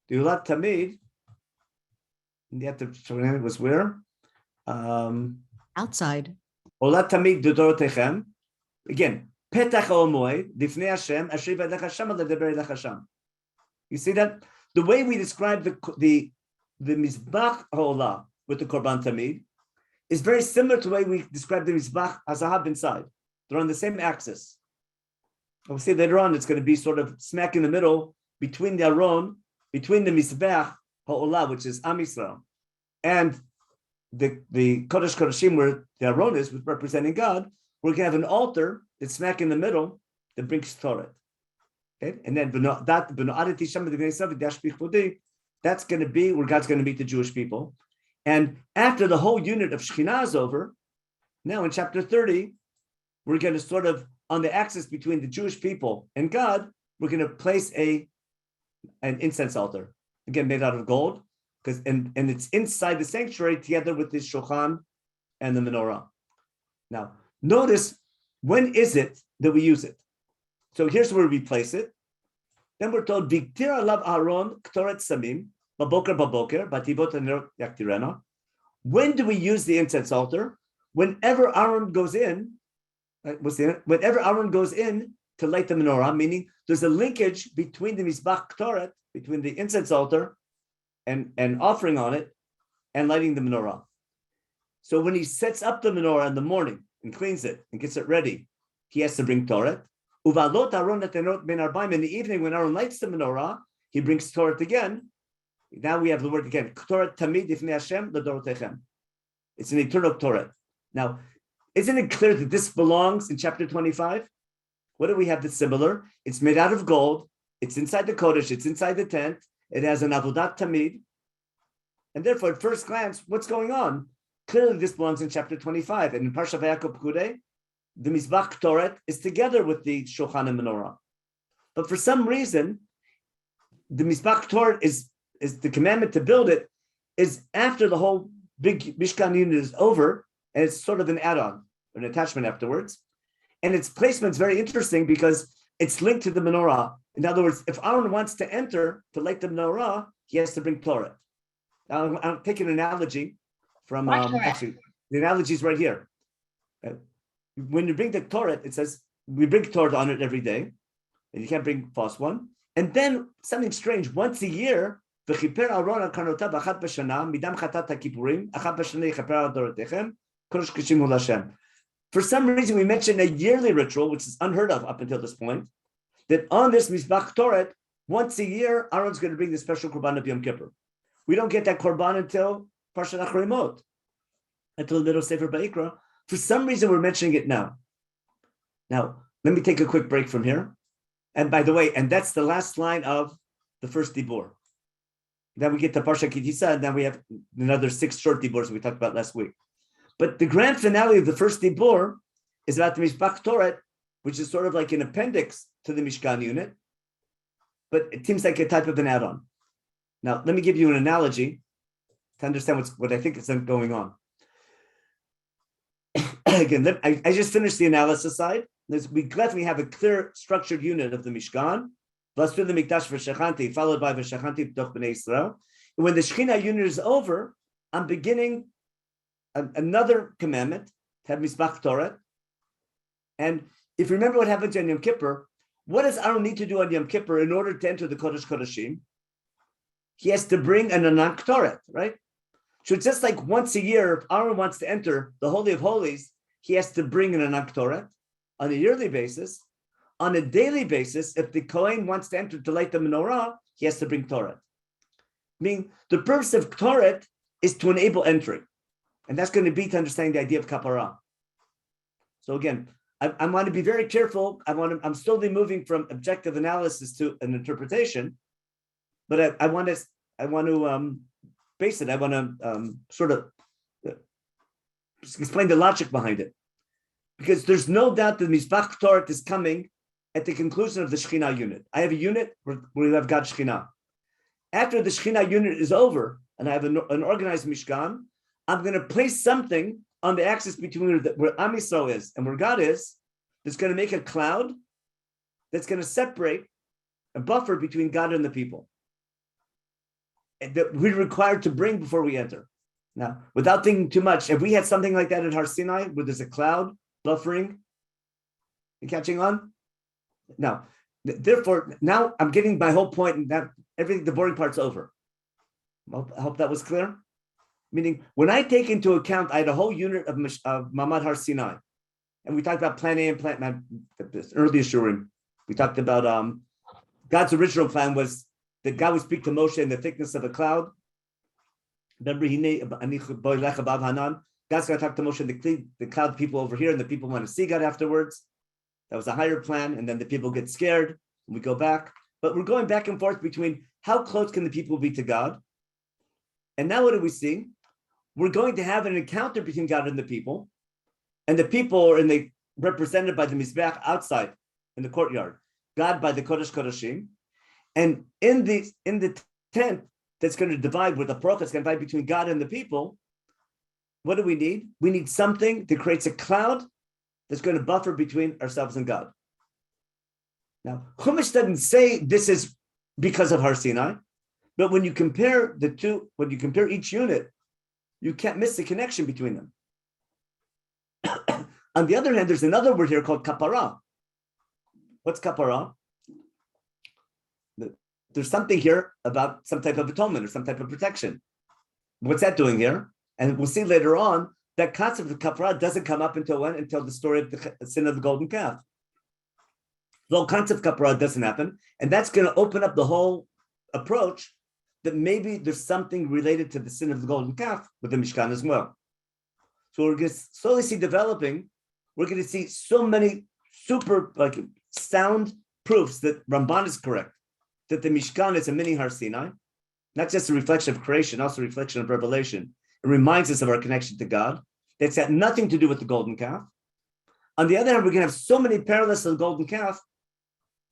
The Olat Tamid, it was where? Outside. Olat Tamid Dodorotechem. Again, Petach Omoed, Lifnei Hashem, Asher Yivaylech Hashem, Ledaber Elech Hashem. You see that? The way we describe the Mizbach Ha'olah with the Korban Tamid is very similar to the way we describe the Mizbach HaZahav inside. They're on the same axis. We'll see later on, it's going to be sort of smack in the middle between the Aron, between the Mizbach Ha'olah, which is Am Yisrael, and the Kodesh Kodeshim, where the Aron is, representing God. We're going to have an altar that's smack in the middle that brings Torah. Okay? And then that's going to be where God's going to meet the Jewish people. And after the whole unit of Shekhinah is over, now in chapter 30, we're going to sort of, on the axis between the Jewish people and God, we're going to place an incense altar, again, made out of gold, and it's inside the sanctuary together with the Shulchan and the menorah. Now, notice, when is it that we use it? So here's where we place it. Then we're told, Viktir alav Aaron ktoret samim, baboker batibot hanerot yaktirena. When do we use the incense altar? Whenever Aaron goes in, whenever Aaron goes in to light the menorah, meaning there's a linkage between the Mizbach Ktoret, between the incense altar and offering on it, and lighting the menorah. So when he sets up the menorah in the morning and cleans it and gets it ready, he has to bring Torah. Uvalot Aaron netenot ben arbaim. In the evening, when Aaron lights the menorah, he brings Torah again. Now we have the word again. Torah tamid ifnei Hashem l'dorotechem. It's an eternal Torah. Now, isn't it clear that this belongs in chapter 25? What do we have that's similar? It's made out of gold. It's inside the Kodesh. It's inside the tent. It has an avodat tamid. And therefore, at first glance, what's going on? Clearly, this belongs in chapter 25. And in Parsha Vayakov Pekudei, the Mizbach Torah is together with the Shulchan and Menorah. But for some reason, the Mizbach Torah is the commandment to build it is after the whole big Mishkan unit is over, and it's sort of an add-on, an attachment afterwards. And its placement is very interesting because it's linked to the menorah. In other words, if Aaron wants to enter to light the menorah, he has to bring Torah. Now, I'll take an analogy from, actually, the analogy is right here. when you bring the Torah, it says we bring Torah on it every day, and you can't bring false one. And then something strange, once a year, for some reason, we mentioned a yearly ritual, which is unheard of up until this point, that on this Mizbach Torah, once a year, Aaron's going to bring the special Korban of Yom Kippur. We don't get that Korban until Parshat Achrayimot, until the middle of Sefer Ba'ikra. For some reason, we're mentioning it now. Now, let me take a quick break from here. And by the way, and that's the last line of the first Dibur. Then we get to Parsha Kitisa, and then we have another 6 short Diburs we talked about last week. But the grand finale of the first Dibur is about the Mishpach Torah, which is sort of like an appendix to the Mishkan unit, but it seems like a type of an add-on. Now, let me give you an analogy to understand what I think is going on. Again, I just finished the analysis side. We gladly have a clear structured unit of the Mishkan, followed by V'shachanti B'toch B'nei Yisrael. And when the Shekhinah unit is over, I'm beginning another commandment, to have Mizbach Torah. And if you remember what happened on Yom Kippur, what does Aaron need to do on Yom Kippur in order to enter the Kodesh Kodashim? He has to bring an Anak Torah, right? So it's just like once a year, if Aaron wants to enter the Holy of Holies, he has to bring an Anak Torah on a yearly basis. On a daily basis, if the Kohen wants to enter to light the menorah, he has to bring Torah. Meaning, the purpose of Torah is to enable entry. And that's going to be to understand the idea of kapara. So again, I want to be very careful. I'm slowly moving from objective analysis to an interpretation, but I want to base it. I want to sort of explain the logic behind it, because there's no doubt that Mizbach Torah is coming at the conclusion of the Shekhinah unit. I have a unit where we have God Shekhinah. After the Shekhinah unit is over, and I have an organized Mishkan, I'm going to place something on the axis between where Am Yisrael is and where God is, that's going to make a cloud that's going to separate a buffer between God and the people that we're required to bring before we enter. Now, without thinking too much, if we had something like that at Har Sinai, where there's a cloud buffering, you catching on? Now, therefore, now I'm getting my whole point, and that everything, the boring part's over. I hope that was clear. Meaning, when I take into account, I had a whole unit of Mamad Har Sinai, and we talked about plan A and plan earlier Shurim. We talked about God's original plan was that God would speak to Moshe in the thickness of a cloud. Remember, God's going to talk to Moshe in the cloud people over here, and the people want to see God afterwards. That was a higher plan, and then the people get scared, and we go back. But we're going back and forth between how close can the people be to God. And now what do we see? We're going to have an encounter between God and the people are represented by the Mizbeach outside in the courtyard, God by the Kodesh Kodashim. And in the tent that's going to divide, where the prophet is going to divide between God and the people, what do we need? We need something that creates a cloud that's going to buffer between ourselves and God. Now, Chumash doesn't say this is because of Har Sinai, but when you compare the two, when you compare each unit, you can't miss the connection between them. On the other hand, there's another word here called kapara. What's kapara? There's something here about some type of atonement or some type of protection. What's that doing here? And we'll see later on that concept of kapara doesn't come up until when? Until the story of the sin of the golden calf. The whole concept of kapara doesn't happen, and that's going to open up the whole approach that maybe there's something related to the sin of the golden calf with the Mishkan as well. So we're going to slowly see developing. We're going to see so many super sound proofs that Ramban is correct, that the Mishkan is a mini Har Sinai, not just a reflection of creation, also a reflection of revelation. It reminds us of our connection to God. That's got nothing to do with the golden calf. On the other hand, we're going to have so many parallels to the golden calf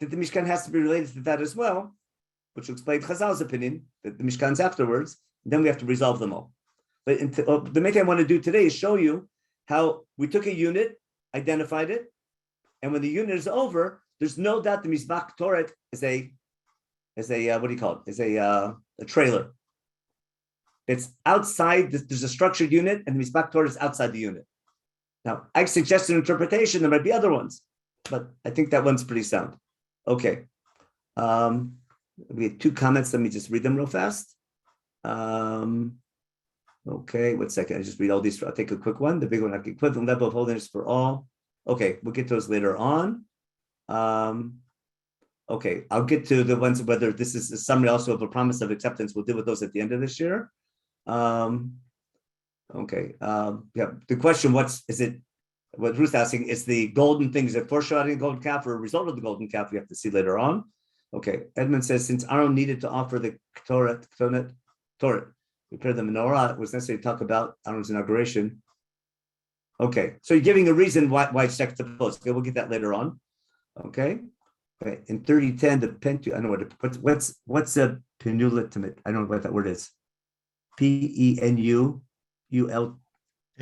that the Mishkan has to be related to that as well, which will explain Chazal's opinion, that the Mishkan's afterwards, and then we have to resolve them all. But the main thing I want to do today is show you how we took a unit, identified it, and when the unit is over, there's no doubt the Mizbach Torah is a what do you call it? Is a trailer. It's outside. There's a structured unit, and the Mizbach Torah is outside the unit. Now, I suggested interpretation. There might be other ones, but I think that one's pretty sound. Okay. We have 2 comments. Let me just read them real fast. Okay, 1 second. I just read all these. I'll take a quick one. The big one, equivalent level of holiness for all. Okay, we'll get to those later on. Okay, I'll get to the ones whether this is a summary also of a promise of acceptance. We'll deal with those at the end of this year. Okay, yeah. The question, what Ruth's asking is the golden thing, is it foreshadowing the golden calf or a result of the golden calf? We have to see later on. Okay, Edmund says, since Aaron needed to offer the Torah, prepare the menorah, it was necessary to talk about Aaron's inauguration. Okay, so you're giving a reason why it's juxtaposed. Okay, we'll get that later on. Okay, in 3010, the Pentu, I know what's a penultimate? I don't know what that word is. Penul. The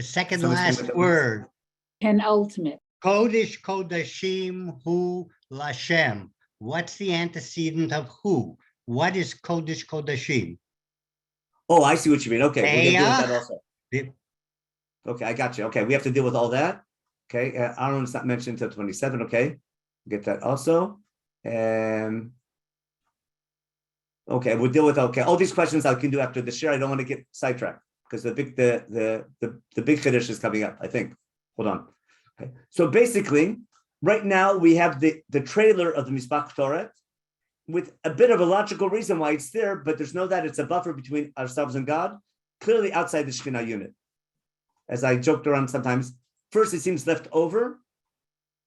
second last word. Penultimate. Kodesh Kodashim Hu Lashem. What's the antecedent of who? What is Kodesh Kodashim? Oh, I see what you mean. Okay, we're gonna deal with that also. The- Okay, I got you. Okay, we have to deal with all that. Okay, Aaron's not mentioned until 27. Okay, get that also. Okay, we'll deal with all these questions I can do after the share. I don't want to get sidetracked because the big chiddush is coming up, I think. Hold on. Okay, so basically, right now we have the trailer of the Mizbach Torah with a bit of a logical reason why it's there, but there's no doubt it's a buffer between ourselves and God, clearly outside the Shekhinah unit. As I joked around sometimes, first it seems left over,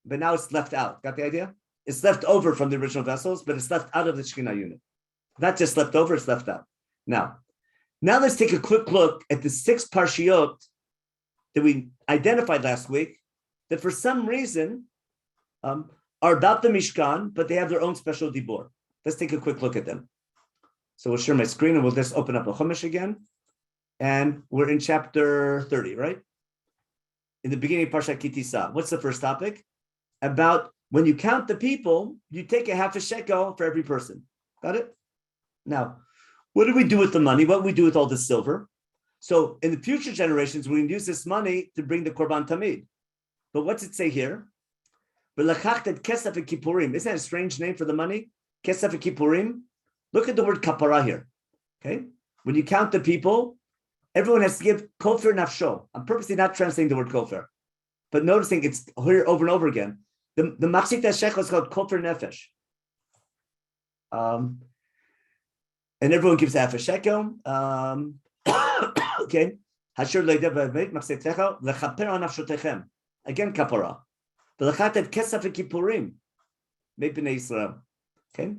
but now it's left out. Got the idea? It's left over from the original vessels, but it's left out of the Shekhinah unit. Not just left over, it's left out. Now let's take a quick look at the 6 parshiot that we identified last week that for some reason are about the Mishkan, but they have their own special dibur. Let's take a quick look at them. So we'll share my screen and we'll just open up a Chumash again. And we're in chapter 30, right? In the beginning of Parshat Kitisa. What's the first topic? About when you count the people, you take a half a shekel for every person. Got it? Now, what do we do with the money? What do we do with all the silver? So in the future generations, we can use this money to bring the Korban Tamid. But what's it say here? Kesef Kippurim. Isn't that a strange name for the money? Kesef Kippurim. Look at the word kapara here. Okay? When you count the people, everyone has to give kofer nafsho. I'm purposely not translating the word kofer, but noticing it's here over and over again. The machzit shekel is called kofer nefesh. And everyone gives half a shekel. Okay. Hasher leideh machzit shekel lechaper on nafshotechem. Again, kapara. V'lechatev kesef kippurim. Make b'nei Yisrael. Okay.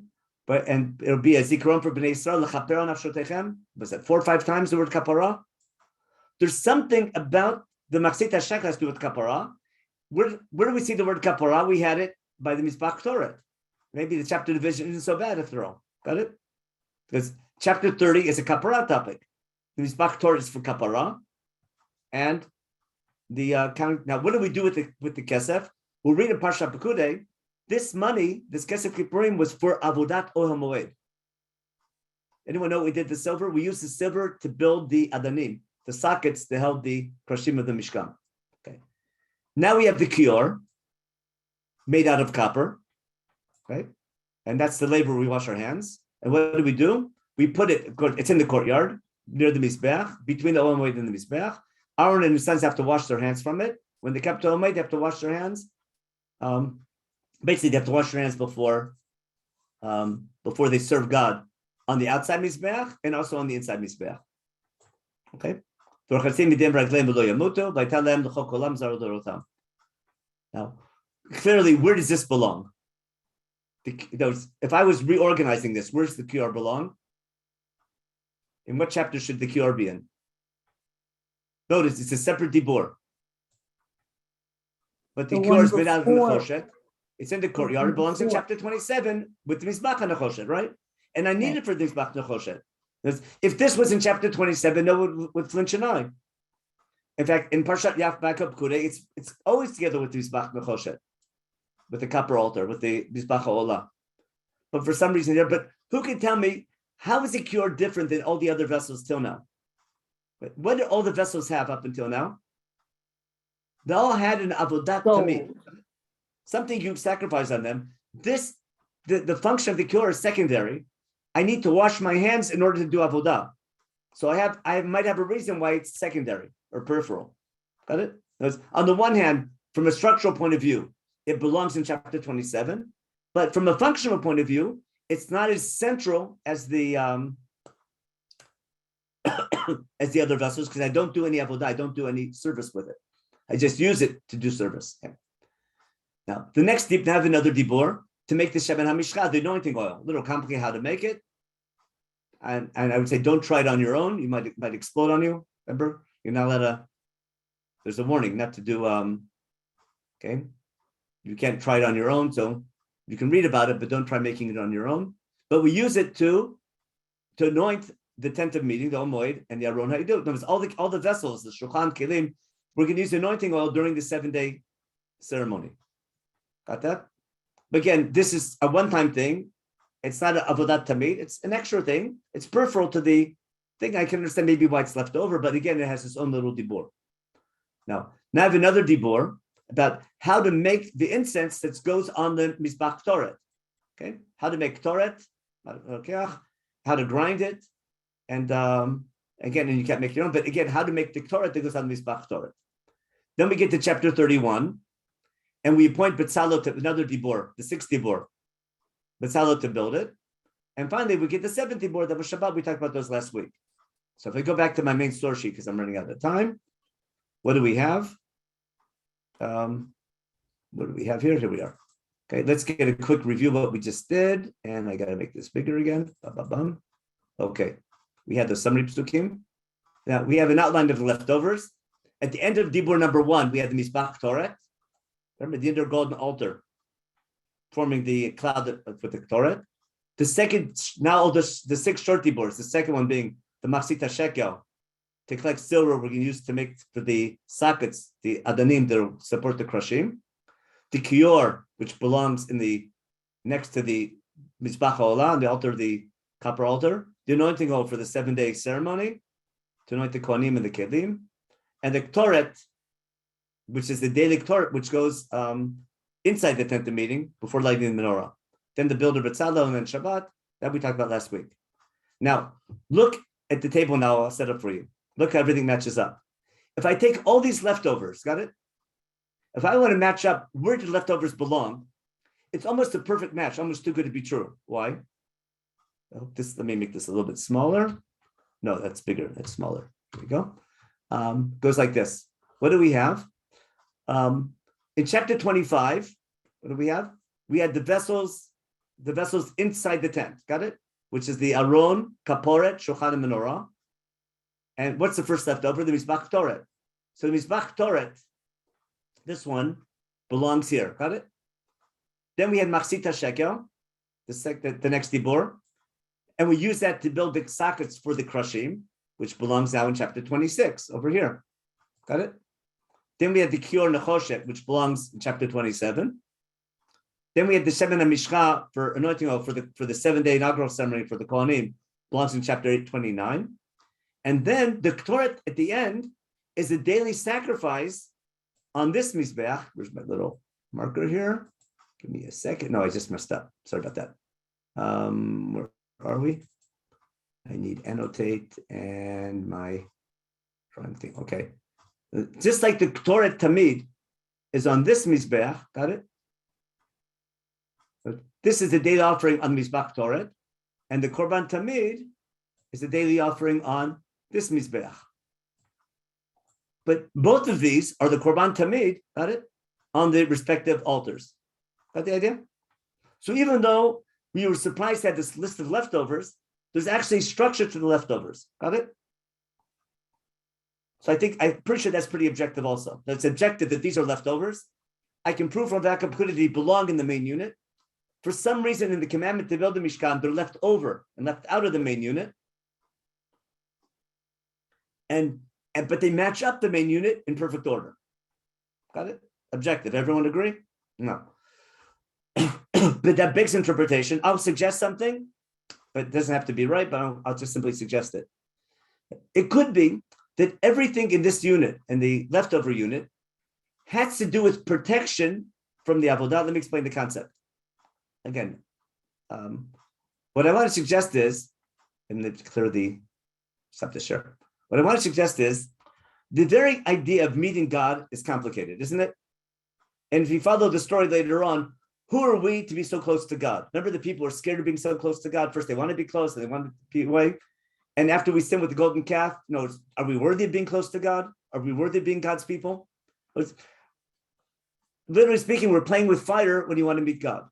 But and it'll be a zikaron for b'nei Yisrael lechaper on nafshotechem. Was that 4 or 5 times the word kapara? There's something about the machzit shekel has to do with kapara. Where do we see the word kapara? We had it by the Mizbach Torah. Maybe the chapter division isn't so bad after all. Got it? Because chapter 30 is a kapara topic. The Mizbach Torah is for kapara, and the count. Now, what do we do with the kesef? We'll read in Parshat Pekudei. This money, this kesef kippurim, was for avodat ohel moed. Anyone know what we did with the silver? We used the silver to build the adanim, the sockets that held the krashim of the Mishkan. Okay. Now we have the kior, made out of copper. Okay, and that's the labor we wash our hands. And what do? We put it. It's in the courtyard near the mizbeach, between the ohel moed and the mizbeach. Aaron and his sons have to wash their hands from it. When they come to ohel moed, they have to wash their hands. Basically, they have to wash their hands before they serve God on the outside mizbeach and also on the inside mizbeach. Okay. Now, clearly, where does this belong? If I was reorganizing this, where's the kior belong? In what chapter should the kior be in? Notice it's a separate dibur. But the kior is made out of nechoshet. It's in the courtyard. It belongs in chapter 27 with the Mizbach nechoshet, right? And I need it for the Mizbach nechoshet. If this was in chapter 27, no one would flinch an eye. In fact, in Parshat Yaf-Bakab Kudei, it's always together with the Mizbach nechoshet, with the copper altar, with the Mizbach ha'olah. But for some reason, but who can tell me how is the kior different than all the other vessels till now? What did all the vessels have up until now? They all had an avodat tamid, something you sacrifice on them. The function of the kior is secondary. I need to wash my hands in order to do avodah. So I might have a reason why it's secondary or peripheral. Got it? Because on the one hand, from a structural point of view, it belongs in chapter 27, but from a functional point of view, it's not as central as the as the other vessels, because I don't do any avodah, I don't do any service with it. I just use it to do service. Okay. Now, the next deep, to have another dibor to make the shemen hamishcha, the anointing oil. A little complicated how to make it, and I would say don't try it on your own. You might explode on you. Remember, you're not allowed to. There's a warning not to do. Okay, you can't try it on your own, so you can read about it, but don't try making it on your own. But we use it to anoint the tent of meeting, the Omoid, and the Aron Ha'idut. Notice all the vessels, the Shulchan, Kelim, we're going to use anointing oil during the 7-day ceremony. Got that? But again, this is a one-time thing. It's not an avodat tamid. It's an extra thing. It's peripheral to the thing. I can understand maybe why it's left over, but again, it has its own little dibor. Now I have another dibor about how to make the incense that goes on the Mizbach Toret. Okay, how to make Toret, how to grind it, and again, and you can't make your own, but again, how to make the Toret that goes on the Mizbach Toret. Then we get to chapter 31, and we appoint Betzalel to another dibor, the 6th dibor, Betzalel to build it. And finally, we get the 7th dibor that was Shabbat. We talked about those last week. So if I go back to my main source sheet, because I'm running out of time, what do we have? What do we have here? Here we are. Okay, let's get a quick review of what we just did. And I got to make this bigger again. Okay, we had the summary psukim. Now we have an outline of the leftovers. At the end of Dibur number 1, we had the Mizbach Toret. Remember the inner golden altar forming the cloud for the Toret. The second, now the 6 short Diburs, the second one being the Machzita Shekel, to collect silver we're going to use to make for the sockets, the Adanim that will support the Krashim. The Kior, which belongs in the next to the Mizbach HaOlah, the altar, the copper altar. The anointing oil for the 7-day ceremony, to anoint the Kohanim and the Kelim. And the Ktoret, which is the daily Ktoret, which goes inside the tent of meeting before lighting the menorah. Then the builder Betzalel, and then Shabbat, that we talked about last week. Now, look at the table now I'll set up for you. Look how everything matches up. If I take all these leftovers, got it? If I want to match up where the leftovers belong, it's almost a perfect match, almost too good to be true. Why? Let me make this a little bit smaller. No, that's bigger, that's smaller. Here we go. Goes like this. What do we have? In chapter 25, what do we have? We had the vessels inside the tent, got it? Which is the Aron, Kaporet, Shulchan, and Menorah. And what's the first leftover? The Mizbach Toret. So the Mizbach Toret, this one, belongs here, got it? Then we had Machzita Shekel, the next Dibor, and we use that to build the sockets for the Krashim, which belongs now in chapter 26, over here, got it? Then we had the Kior Nechoshet, which belongs in chapter 27. Then we had the Shemen HaMishcha for anointing oil for the 7-day inaugural ceremony for the Kohanim, belongs in chapter 829. And then the Ktoret at the end is a daily sacrifice on this Mizbeach. Where's my little marker here? Give me a second. No, I just messed up. Sorry about that. Where are we? I need annotate and my drawing thing. Okay. Just like the Ktoret Tamid is on this Mizbeach, got it? This is the daily offering on Mizbach Toret, and the Korban Tamid is the daily offering on this Mizbeach. But both of these are the Korban Tamid, got it? On the respective altars. Got the idea? So even though we were surprised at this list of leftovers, there's actually structure to the leftovers. Got it? So I'm pretty sure that's pretty objective also. That's objective that these are leftovers. I can prove from that they belong in the main unit. For some reason in the commandment to build the Mishkan, they're left over and left out of the main unit. But they match up the main unit in perfect order. Got it? Objective. Everyone agree? No. But that begs interpretation. I'll suggest something, but it doesn't have to be right, but I'll just simply suggest it. It could be that everything in this unit, in the leftover unit, has to do with protection from the avodah. Let me explain the concept. Again, what I want to suggest is, and let's clear the stop the share. What I want to suggest is the very idea of meeting God is complicated, isn't it? And if you follow the story later on, who are we to be so close to God? Remember, the people are scared of being so close to God. First, they want to be close, and they want to be away. And after we sin with the golden calf, are we worthy of being close to God? Are we worthy of being God's people? Literally speaking, we're playing with fire when you want to meet God.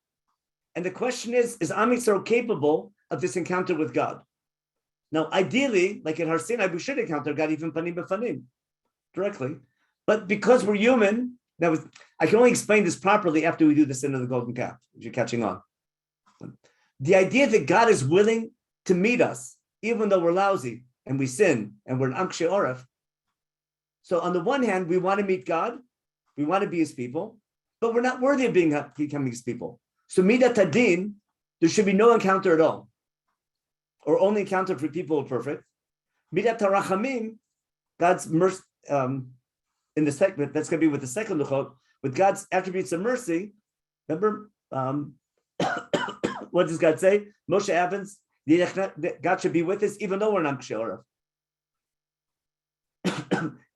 And the question is Am Yisrael capable of this encounter with God? Now, ideally, like in Har Sinai, we should encounter God even panim b'panim, directly. But because we're human, I can only explain this properly after we do the sin of the golden calf, if you're catching on. The idea that God is willing to meet us, even though we're lousy and we sin and we're an Amkshe Oref. So on the one hand, we want to meet God, we want to be his people, but we're not worthy of becoming his people. So Midat Hadin, there should be no encounter at all, or only encounter for people who are perfect. Midat HaRachamim, God's mercy, in the segment, that's going to be with the second luchot, with God's attributes of mercy. Remember, what does God say? Moshe Evans, God should be with us, even though we're not Kshe Oref.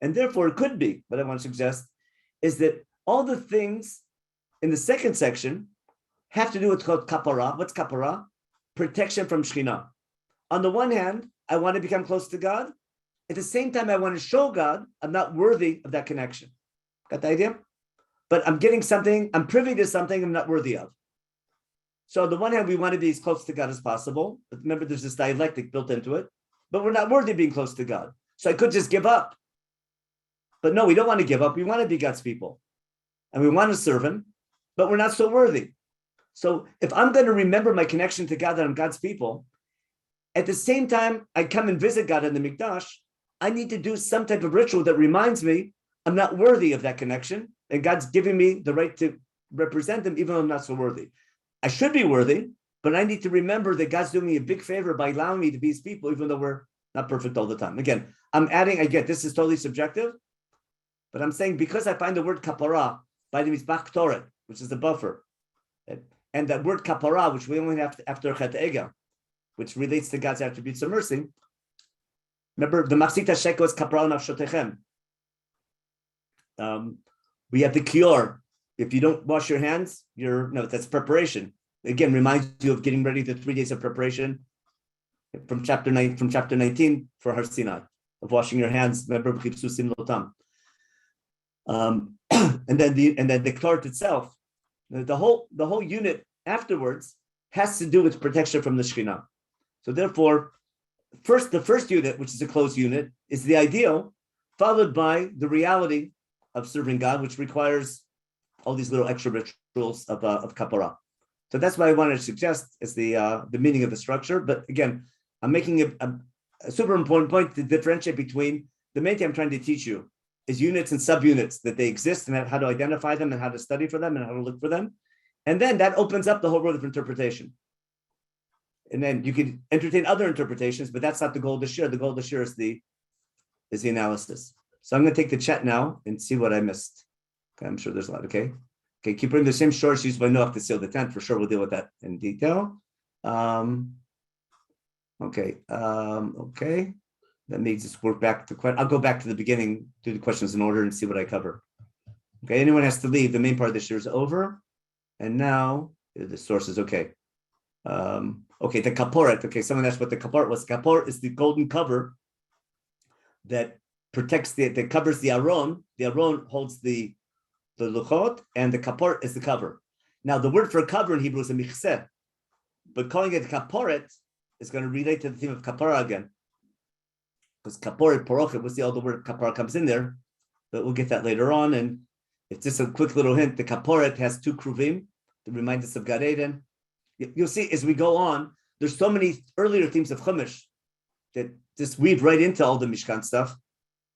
And therefore, it could be, what I want to suggest, is that all the things in the second section have to do with kapara. What's kapara? Protection from Shekhinah. On the one hand, I want to become close to God. At the same time, I want to show God I'm not worthy of that connection. Got the idea? But I'm getting something, I'm privy to something I'm not worthy of. So on the one hand, we want to be as close to God as possible. But remember, there's this dialectic built into it. But we're not worthy of being close to God. So I could just give up. But no, we don't want to give up. We want to be God's people. And we want to serve him, but we're not so worthy. So if I'm going to remember my connection to God, that I'm God's people, at the same time, I come and visit God in the Mikdash, I need to do some type of ritual that reminds me I'm not worthy of that connection, and God's giving me the right to represent him, even though I'm not so worthy. I should be worthy, but I need to remember that God's doing me a big favor by allowing me to be his people, even though we're not perfect all the time. Again, I get this is totally subjective, but I'm saying because I find the word kapara by the Mizbach Torah, which is the buffer, and that word kapara, which we only have after Chet Ega, which relates to God's attributes of mercy. Remember, the Machzit HaShekel is kapara nafshotechem. We have the kior. If you don't wash your hands, that's preparation. Again, reminds you of getting ready the 3 days of preparation from chapter 19 for Har Sinai, of washing your hands. Remember, chipsusim lotam. And then the klart itself, the whole unit afterwards has to do with protection from the Shekhinah. So therefore, the first unit, which is a closed unit, is the ideal, followed by the reality of serving God, which requires all these little extra rituals of kapara. So that's what I wanted to suggest is the meaning of the structure. But again, I'm making a super important point to differentiate between the main thing I'm trying to teach you is units and subunits, that they exist and how to identify them and how to study for them and how to look for them. And then that opens up the whole world of interpretation. And then you can entertain other interpretations, but that's not the goal of the shir. The goal of the shir is the analysis. So I'm going to take the chat now and see what I missed. Okay, I'm sure there's a lot. Okay, keep bringing the same shorts used by Noach to seal the tent. For sure, we'll deal with that in detail. Okay. Let me just work back to I'll go back to the beginning, do the questions in order, and see what I cover. Okay, anyone has to leave. The main part of the shir is over, and now the source is okay. Okay, the kaporet. Okay, someone asked what the kaporet was. Kaporet is the golden cover that protects that covers the aron. The aron holds the luchot, and the kaporet is the cover. Now, the word for cover in Hebrew is a michseh, but calling it kaporet is going to relate to the theme of kapara again. Because kaporet porochet, we'll see all the word kapara comes in there, but we'll get that later on. And it's just a quick little hint. The kaporet has 2 kruvim to remind us of Gan Eden. You'll see as we go on, there's so many earlier themes of Chumash that just weave right into all the Mishkan stuff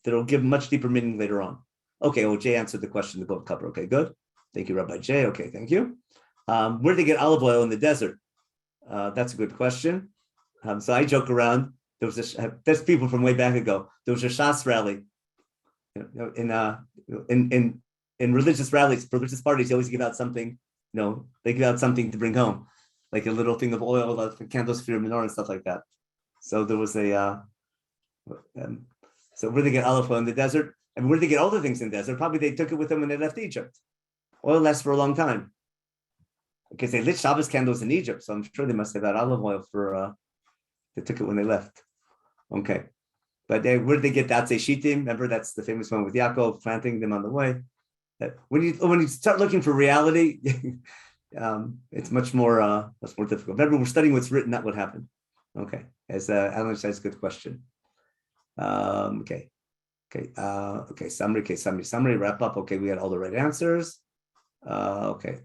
that will give much deeper meaning later on. Okay, well, Jay answered the question, the gold cover. Okay, good. Thank you, Rabbi Jay. Okay, thank you. Where did they get olive oil in the desert? That's a good question. So I joke around. There's people from way back ago. There was a Shas rally in in religious rallies, religious parties, you always give out something. They give out something to bring home, like a little thing of oil, candles for your menorah and stuff like that. So there was a. So where they get olive oil in the desert, and where they get all the things in the desert, probably they took it with them when they left Egypt. Oil lasts for a long time because they lit Shabbos candles in Egypt, so I'm sure they must have had olive oil for. They took it when they left. Okay, but where did they get that? Shittim? Remember, that's the famous one with Yaakov planting them on the way. When you start looking for reality, it's much more difficult. Remember, we're studying what's written, not what happened. Okay, as Alan says, good question. Okay. Summary. Wrap up. Okay, we had all the right answers. Okay.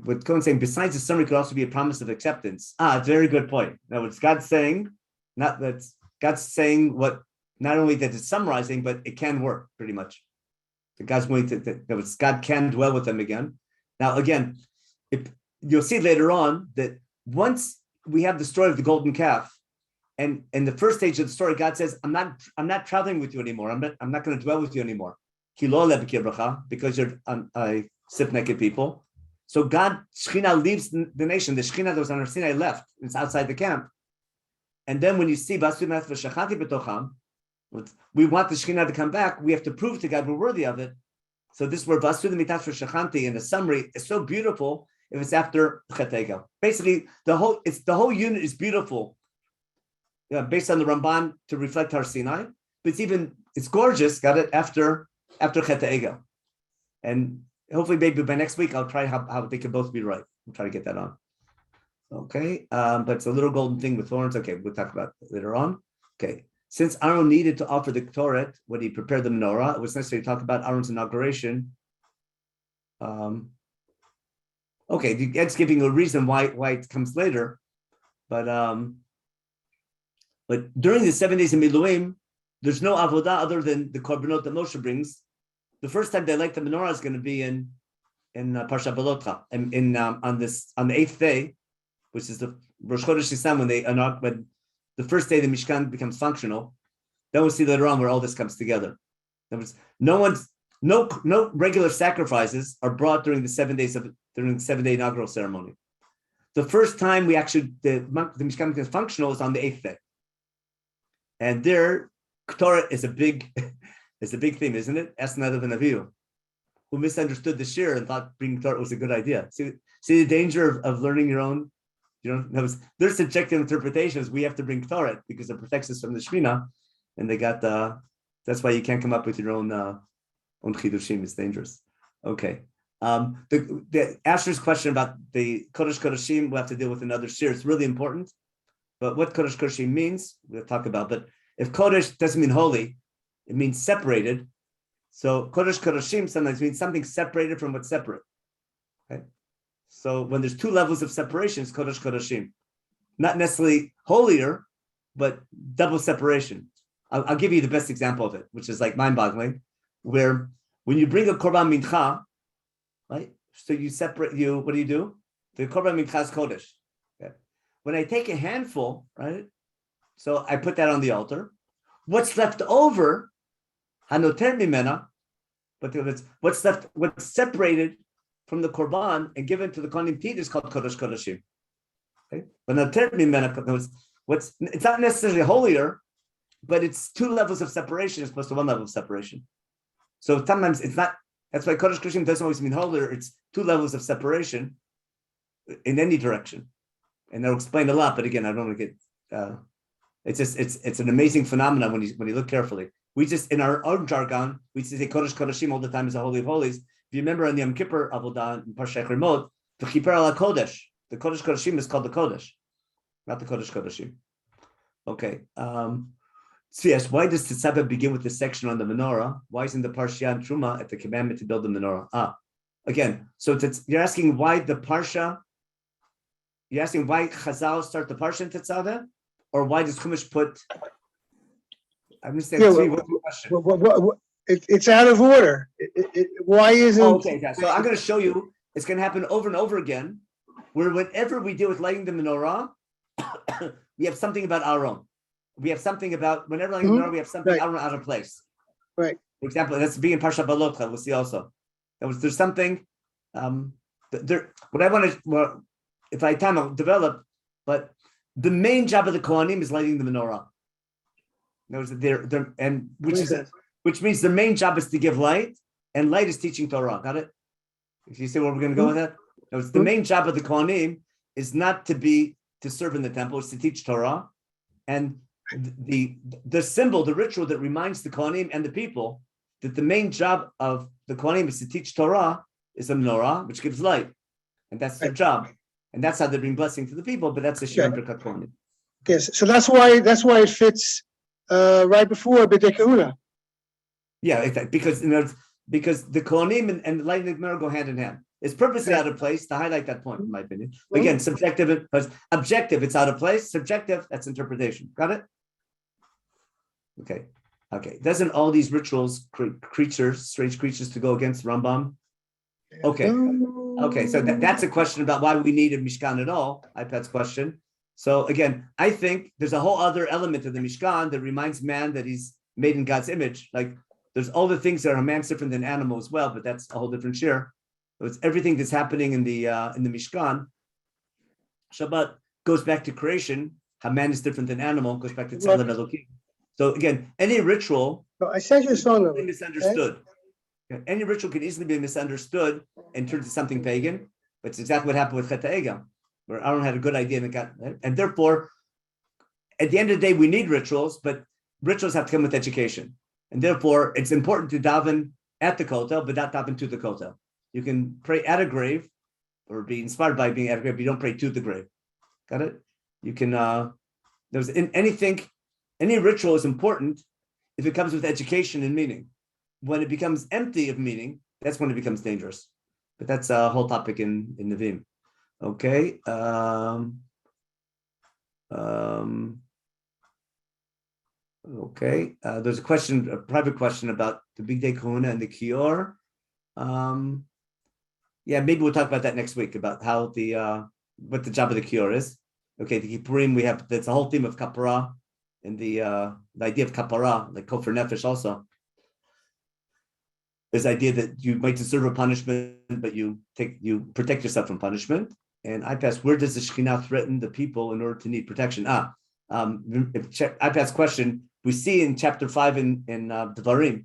What Cohen's saying, besides the summary, could also be a promise of acceptance. Very good point. Now, it's God's saying, God's saying what, not only that it's summarizing, but it can work pretty much. That God's going to, God can dwell with them again. Now, again, you'll see later on that once we have the story of the golden calf, and in the first stage of the story, God says, I'm not traveling with you anymore. I'm not going to dwell with you anymore. Because you're stiff-necked people. So God, Shekhinah leaves the nation. The Shekhinah that was on Har Sinai left. It's outside the camp. And then when you see we want the Shekhinah to come back, we have to prove to God we're worthy of it. So this word Vasu the Mitas Shachanti in the summary is so beautiful if it's after Chet Egel. Basically, the whole unit is beautiful, based on the Ramban to reflect Har Sinai, but it's gorgeous, got it, after Chet Egel. And hopefully maybe by next week I'll try how they can both be right. We'll try to get that on. Okay, but it's a little golden thing with thorns. Okay, we'll talk about it later on. Okay, since Aaron needed to offer the Torah when he prepared the menorah, it was necessary to talk about Aaron's inauguration. Okay, it's giving a reason why it comes later, but during the 7 days of Miluim, there's no avodah other than the korbanot that Moshe brings. The first time they light the menorah is going to be in Parsha Balotcha, on the 8th day, which is the Rosh Chodesh Nisan, when the first day the Mishkan becomes functional. Then we'll see later on where all this comes together. No regular sacrifices are brought during the 7 days during the 7-day inaugural ceremony. The first time the Mishkan becomes functional is on the 8th day, and there Torah is a big theme, isn't it? Esnadav and Avihu, who misunderstood the shir and thought bringing Torah was a good idea. See the danger of learning your own. Their subjective interpretations. We have to bring Torah because it protects us from the Shekhinah, and they got that's why you can't come up with your own chidushim. It's dangerous. Okay. The Asher's question about the Kodesh Kodeshim we'll have to deal with another shir. It's really important. But what Kodesh Kodeshim means, we'll talk about. But if Kodesh doesn't mean holy, it means separated. So Kodesh Kodeshim sometimes means something separated from what's separate. Okay. So when there's two levels of separation, it's Kodesh Kodeshim. Not necessarily holier, but double separation. I'll give you the best example of it, which is like mind-boggling, where when you bring a Korban Mincha, right? So you separate, what do you do? The Korban Mincha is Kodesh. Okay. When I take a handful, right? So I put that on the altar. What's left over, Hanoter Mimena, but what's separated from the Korban and given to the Kohanim Tid is called Kodesh Kodeshim. Okay? But Hanoter Mimena, it's not necessarily holier, but it's two levels of separation as opposed to one level of separation. So sometimes it's not, that's why Kodesh Kodeshim doesn't always mean holier, it's two levels of separation in any direction. And I'll explain a lot, but again, I don't want to get, it's an amazing phenomenon when you look carefully. We just, in our own jargon, we say Kodesh Kodeshim all the time is the Holy of Holies. If you remember in the Yom Kippur Avodah in Parshat Rimot, the Kippur ala Kodesh, the Kodesh Kodeshim is called the Kodesh, not the Kodesh Kodeshim. Okay. So yes, why does Tetzaveh begin with this section on the menorah? Why isn't the Parsha and Truma at the commandment to build the menorah? Again, so you're asking why the Parsha, you're asking why Chazal start the Parsha in Tetzaveh? Or why does Chumash put, I understand, what's the question? It's out of order. Why isn't... Okay, so I'm going to show you, it's going to happen over and over again, where whenever we deal with lighting the menorah, we have something about Aaron. we have something about whenever like menorah, we have something Right. out of place. Right. For example, that's being Parsha Balotcha. We'll see also. There's something. What I want to, if I have time, I'll develop. But the main job of the Kohanim is lighting the menorah. In other words, which means their main job is to give light, and light is teaching Torah. Got it? If you see where we're going to go with that, the main job of the Kohanim is not to serve in the temple; it's to teach Torah, and the symbol, the ritual that reminds the Kohanim and the people that the main job of the Kohanim is to teach Torah is the menorah, which gives light, and that's their job, and that's how they bring blessing to the people. But that's the Shir and Birkat Kohanim. Yes, so that's why it fits right before B'dei Kahuna. Yeah, because the Kohanim and the lighting the menorah go hand in hand. It's purposely out of place to highlight that point, in my opinion. But again, subjective, objective, it's out of place. Subjective, that's interpretation. Got it? Okay. Doesn't all these rituals create strange creatures to go against Rambam? Okay. So that's a question about why we need a Mishkan at all. iPad's question. So again, I think there's a whole other element of the Mishkan that reminds man that he's made in God's image. Like there's all the things that are man's different than animal as well, but that's a whole different share. So it's everything that's happening in the Mishkan. Shabbat goes back to creation. How man is different than animal goes back to Tzelem Elokim. So again, any ritual I sent you a song number. misunderstood. Okay? Any ritual can easily be misunderstood and turn to something pagan. But it's exactly what happened with Chet HaEgel, where Aaron had a good idea and therefore, at the end of the day, we need rituals, but rituals have to come with education. And therefore, it's important to daven at the kotel, but not daven to the kotel. You can pray at a grave or be inspired by being at a grave, but you don't pray to the grave. Got it? You can, any ritual is important if it comes with education and meaning. When it becomes empty of meaning, that's when it becomes dangerous. But that's a whole topic in Nevi'im. Okay. Okay. There's a private question about the Big Day Kahuna and the Kior. Yeah, maybe we'll talk about that next week, about how what the job of the Kior is. Okay, the Kippurim, that's a whole theme of Kapara, and the idea of Kapara, like Kofar Nefesh also. There's the idea that you might deserve a punishment, but you protect yourself from punishment. And I pass, where does the Shekhinah threaten the people in order to need protection? I pass question, we see in chapter 5 in Devarim,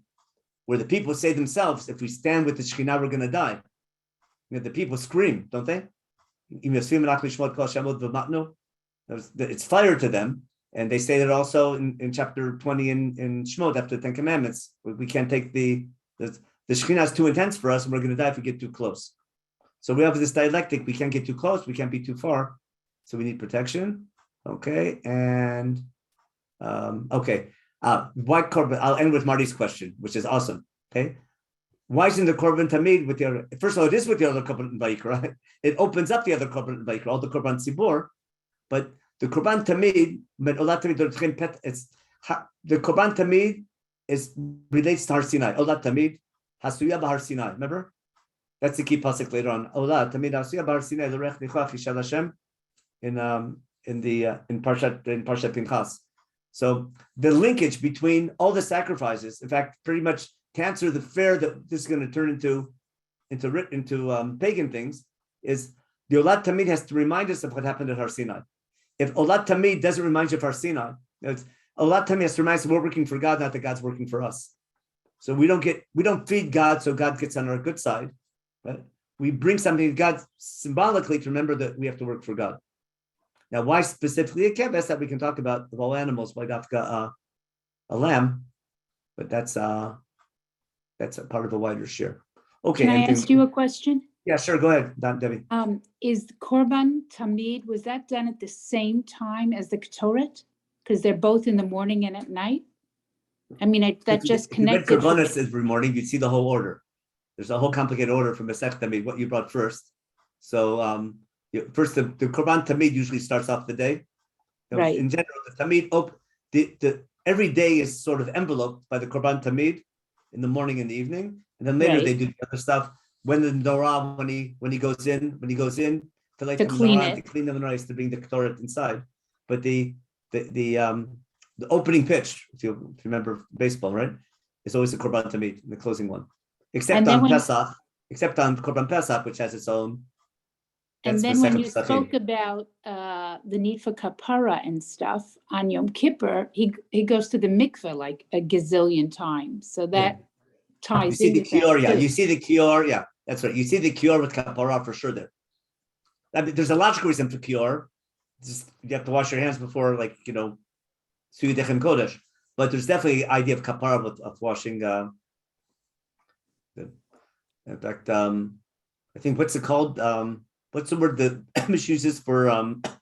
where the people say themselves, if we stand with the Shekhinah, we're going to die. The people scream, don't they? It's fire to them. And they say that also in chapter 20 in Shemot, after the 10 Commandments, we can't take the Shekhinah is too intense for us, and we're going to die if we get too close. So we have this dialectic. We can't get too close. We can't be too far. So we need protection. Okay. And why korban? I'll end with Marty's question, which is awesome. Okay. Why isn't the korban tamid with the other? First of all, it is with the other korban vayikra. It opens up the other korban vayikra, all the korban tzibur. But the korban tamid, the korban tamid relates to Har Sinai. Olat tamid hasuya b'Har Sinai. Remember? That's the key pasuk later on. Olat tamid hasuya b'Har Sinai l'rech nichach yishal Hashem in Parshat Pinchas. So the linkage between all the sacrifices, in fact, pretty much to answer the fear that this is going to turn into pagan things, is the Olat Tamid has to remind us of what happened at Har Sinai. If Olat Tamid doesn't remind you of Har Sinai, Olat Tamid has to remind us we're working for God, not that God's working for us. So we don't feed God so God gets on our good side. Right? We bring something to God symbolically to remember that we have to work for God. Now, why specifically a keves that we can talk about of all animals? Why dafka a lamb? But that's a part of a wider share. Okay. Can I ask you a question? Yeah, sure. Go ahead, Debbie. Is the Korban Tamid, was that done at the same time as the Ketoret? Because they're both in the morning and at night. I mean, that just connected. If you read Korbanos every morning, you'd see the whole order. There's a whole complicated order from Masech Tamid, what you brought first. So first, the Korban Tamid usually starts off the day. Right. In general, the Tamid, every day is sort of enveloped by the Korban Tamid in the morning and the evening, and then later they do the other stuff. When the Norah, when he goes in to clean the menorah is to bring the Ketoret inside. But the the opening pitch, if you remember baseball, right? It's always the Korban Tamid, the closing one. Except on Pesach, Korban Pesach, which has its own. And then when you spoke about the need for kapara and stuff on Yom Kippur, he goes to the mikveh like a gazillion times. So that ties in. You see the kior, yeah. You see the kior, yeah. That's right. You see the kior with kapara for sure there. I mean, there's a logical reason for kior. Just you have to wash your hands before, like, Suyudech and Kodesh. But there's definitely an idea of kapara of washing. In fact, I think what's it called? What's the word that Amish uses for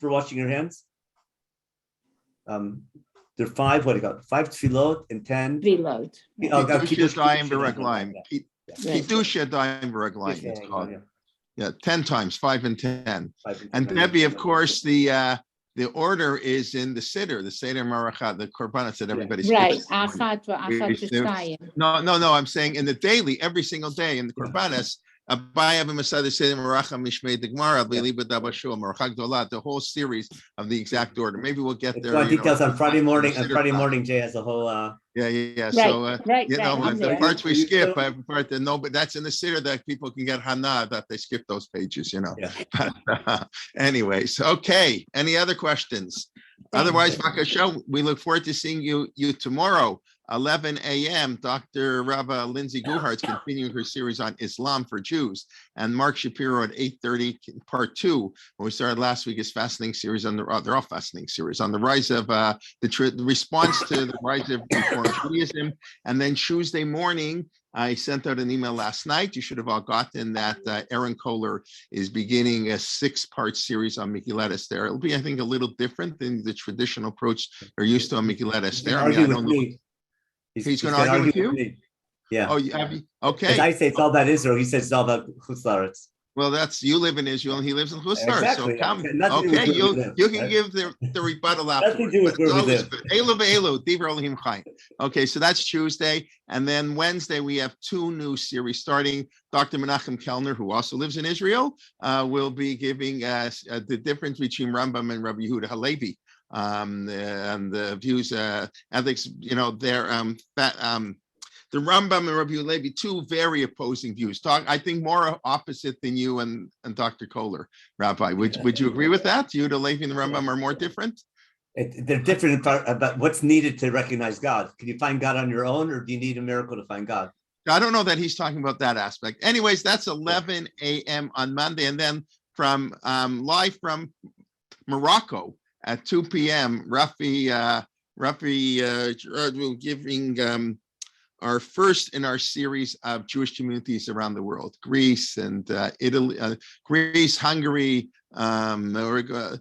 washing your hands? There are 5. What do you got? 5 tefillot and 10 tefillot. Kiddush Yadayim v'Raglayim. Kiddush Yadayim v'Raglayim. It's called. Yeah, 10 times, 5 and 10. And Debbie, of course, the order is in the Siddur, the Seder Marachat, the Korbanot that everybody skips. Right. No, I'm saying in the daily, every single day in the Korbanos, the whole series of the exact order. Maybe we'll get there. Details on Friday morning. On Friday morning, Jay has a whole. Yeah. Right, So right, the parts we skip, but that's in the Siddur that people can get hana that they skip those pages. Yeah. But, anyways, okay. Any other questions? Otherwise, Vakasha, we look forward to seeing you tomorrow. 11 a.m., Dr. Rabbi Lindsay Guhart's continuing her series on Islam for Jews, and Mark Shapiro at 8:30, part 2. When we started last week, his fascinating series on they're all fascinating series on the rise of the response to the rise of Reform Judaism. And then Tuesday morning, I sent out an email last night. You should have all gotten that. Aaron Kohler is beginning a 6-part series on Megillat Esther. It'll be, I think, a little different than the traditional approach they're used to on Megillat Esther. I don't know. He's going to argue with you? Yeah. Oh, okay. I say it's all about Israel. He says it's all about Chutz. Well, you live in Israel and he lives in Chutz. Exactly. So come. Okay, you can give the rebuttal afterwards. Okay, so that's Tuesday. And then Wednesday, we have 2 new series starting. Dr. Menachem Kellner, who also lives in Israel, will be giving us the difference between Rambam and Rabbi Yehuda Halevi. And the views, ethics, the Rambam and Rabbi Levi, 2 very opposing views. I think more opposite than you and Dr. Kohler, Rabbi. Would you agree with that? Yehuda Levi and the Rambam are more different? They're different about what's needed to recognize God. Can you find God on your own, or do you need a miracle to find God? I don't know that he's talking about that aspect. Anyways, that's 11 a.m. on Monday. And then from live from Morocco, at 2 p.m., Rafi will giving our first in our series of Jewish communities around the world: Greece and Italy, Greece, Hungary,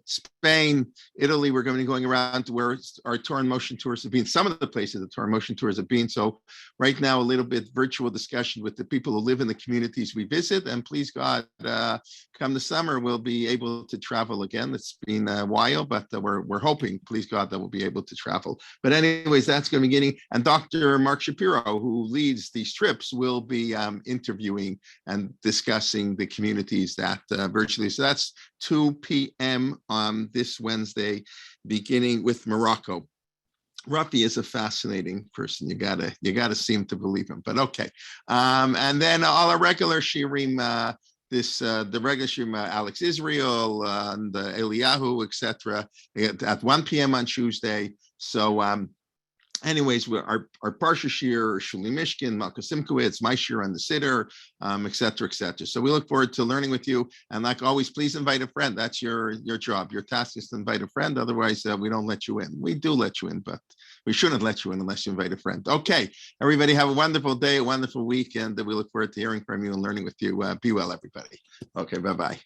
Spain, Italy. We're going to be going around to where our Torah and Motion tours have been. Some of the places the Torah and Motion tours have been. So right now, a little bit virtual discussion with the people who live in the communities we visit. And please God, come the summer, we'll be able to travel again. It's been a while, but we're hoping, please God, that we'll be able to travel. But anyways, that's going to be beginning. And Dr. Mark Shapiro, who leads these trips, will be interviewing and discussing the communities that virtually. So that's 2 p.m. on this Wednesday, beginning with Morocco. Rafi is a fascinating person. You gotta seem to believe him. But okay, and then all our regular shirim, the regular shirim, Alex Israel and Eliyahu, etc. At 1 p.m. on Tuesday. So anyways, our Parsha Shir, Shuli Mishkin, Malka Simkowitz, my Shir on the Siddur, et cetera, et cetera. So we look forward to learning with you. And like always, please invite a friend. That's your job. Your task is to invite a friend. Otherwise, we don't let you in. We do let you in, but we shouldn't let you in unless you invite a friend. Okay, everybody have a wonderful day, a wonderful week, and we look forward to hearing from you and learning with you. Be well, everybody. Okay, bye-bye.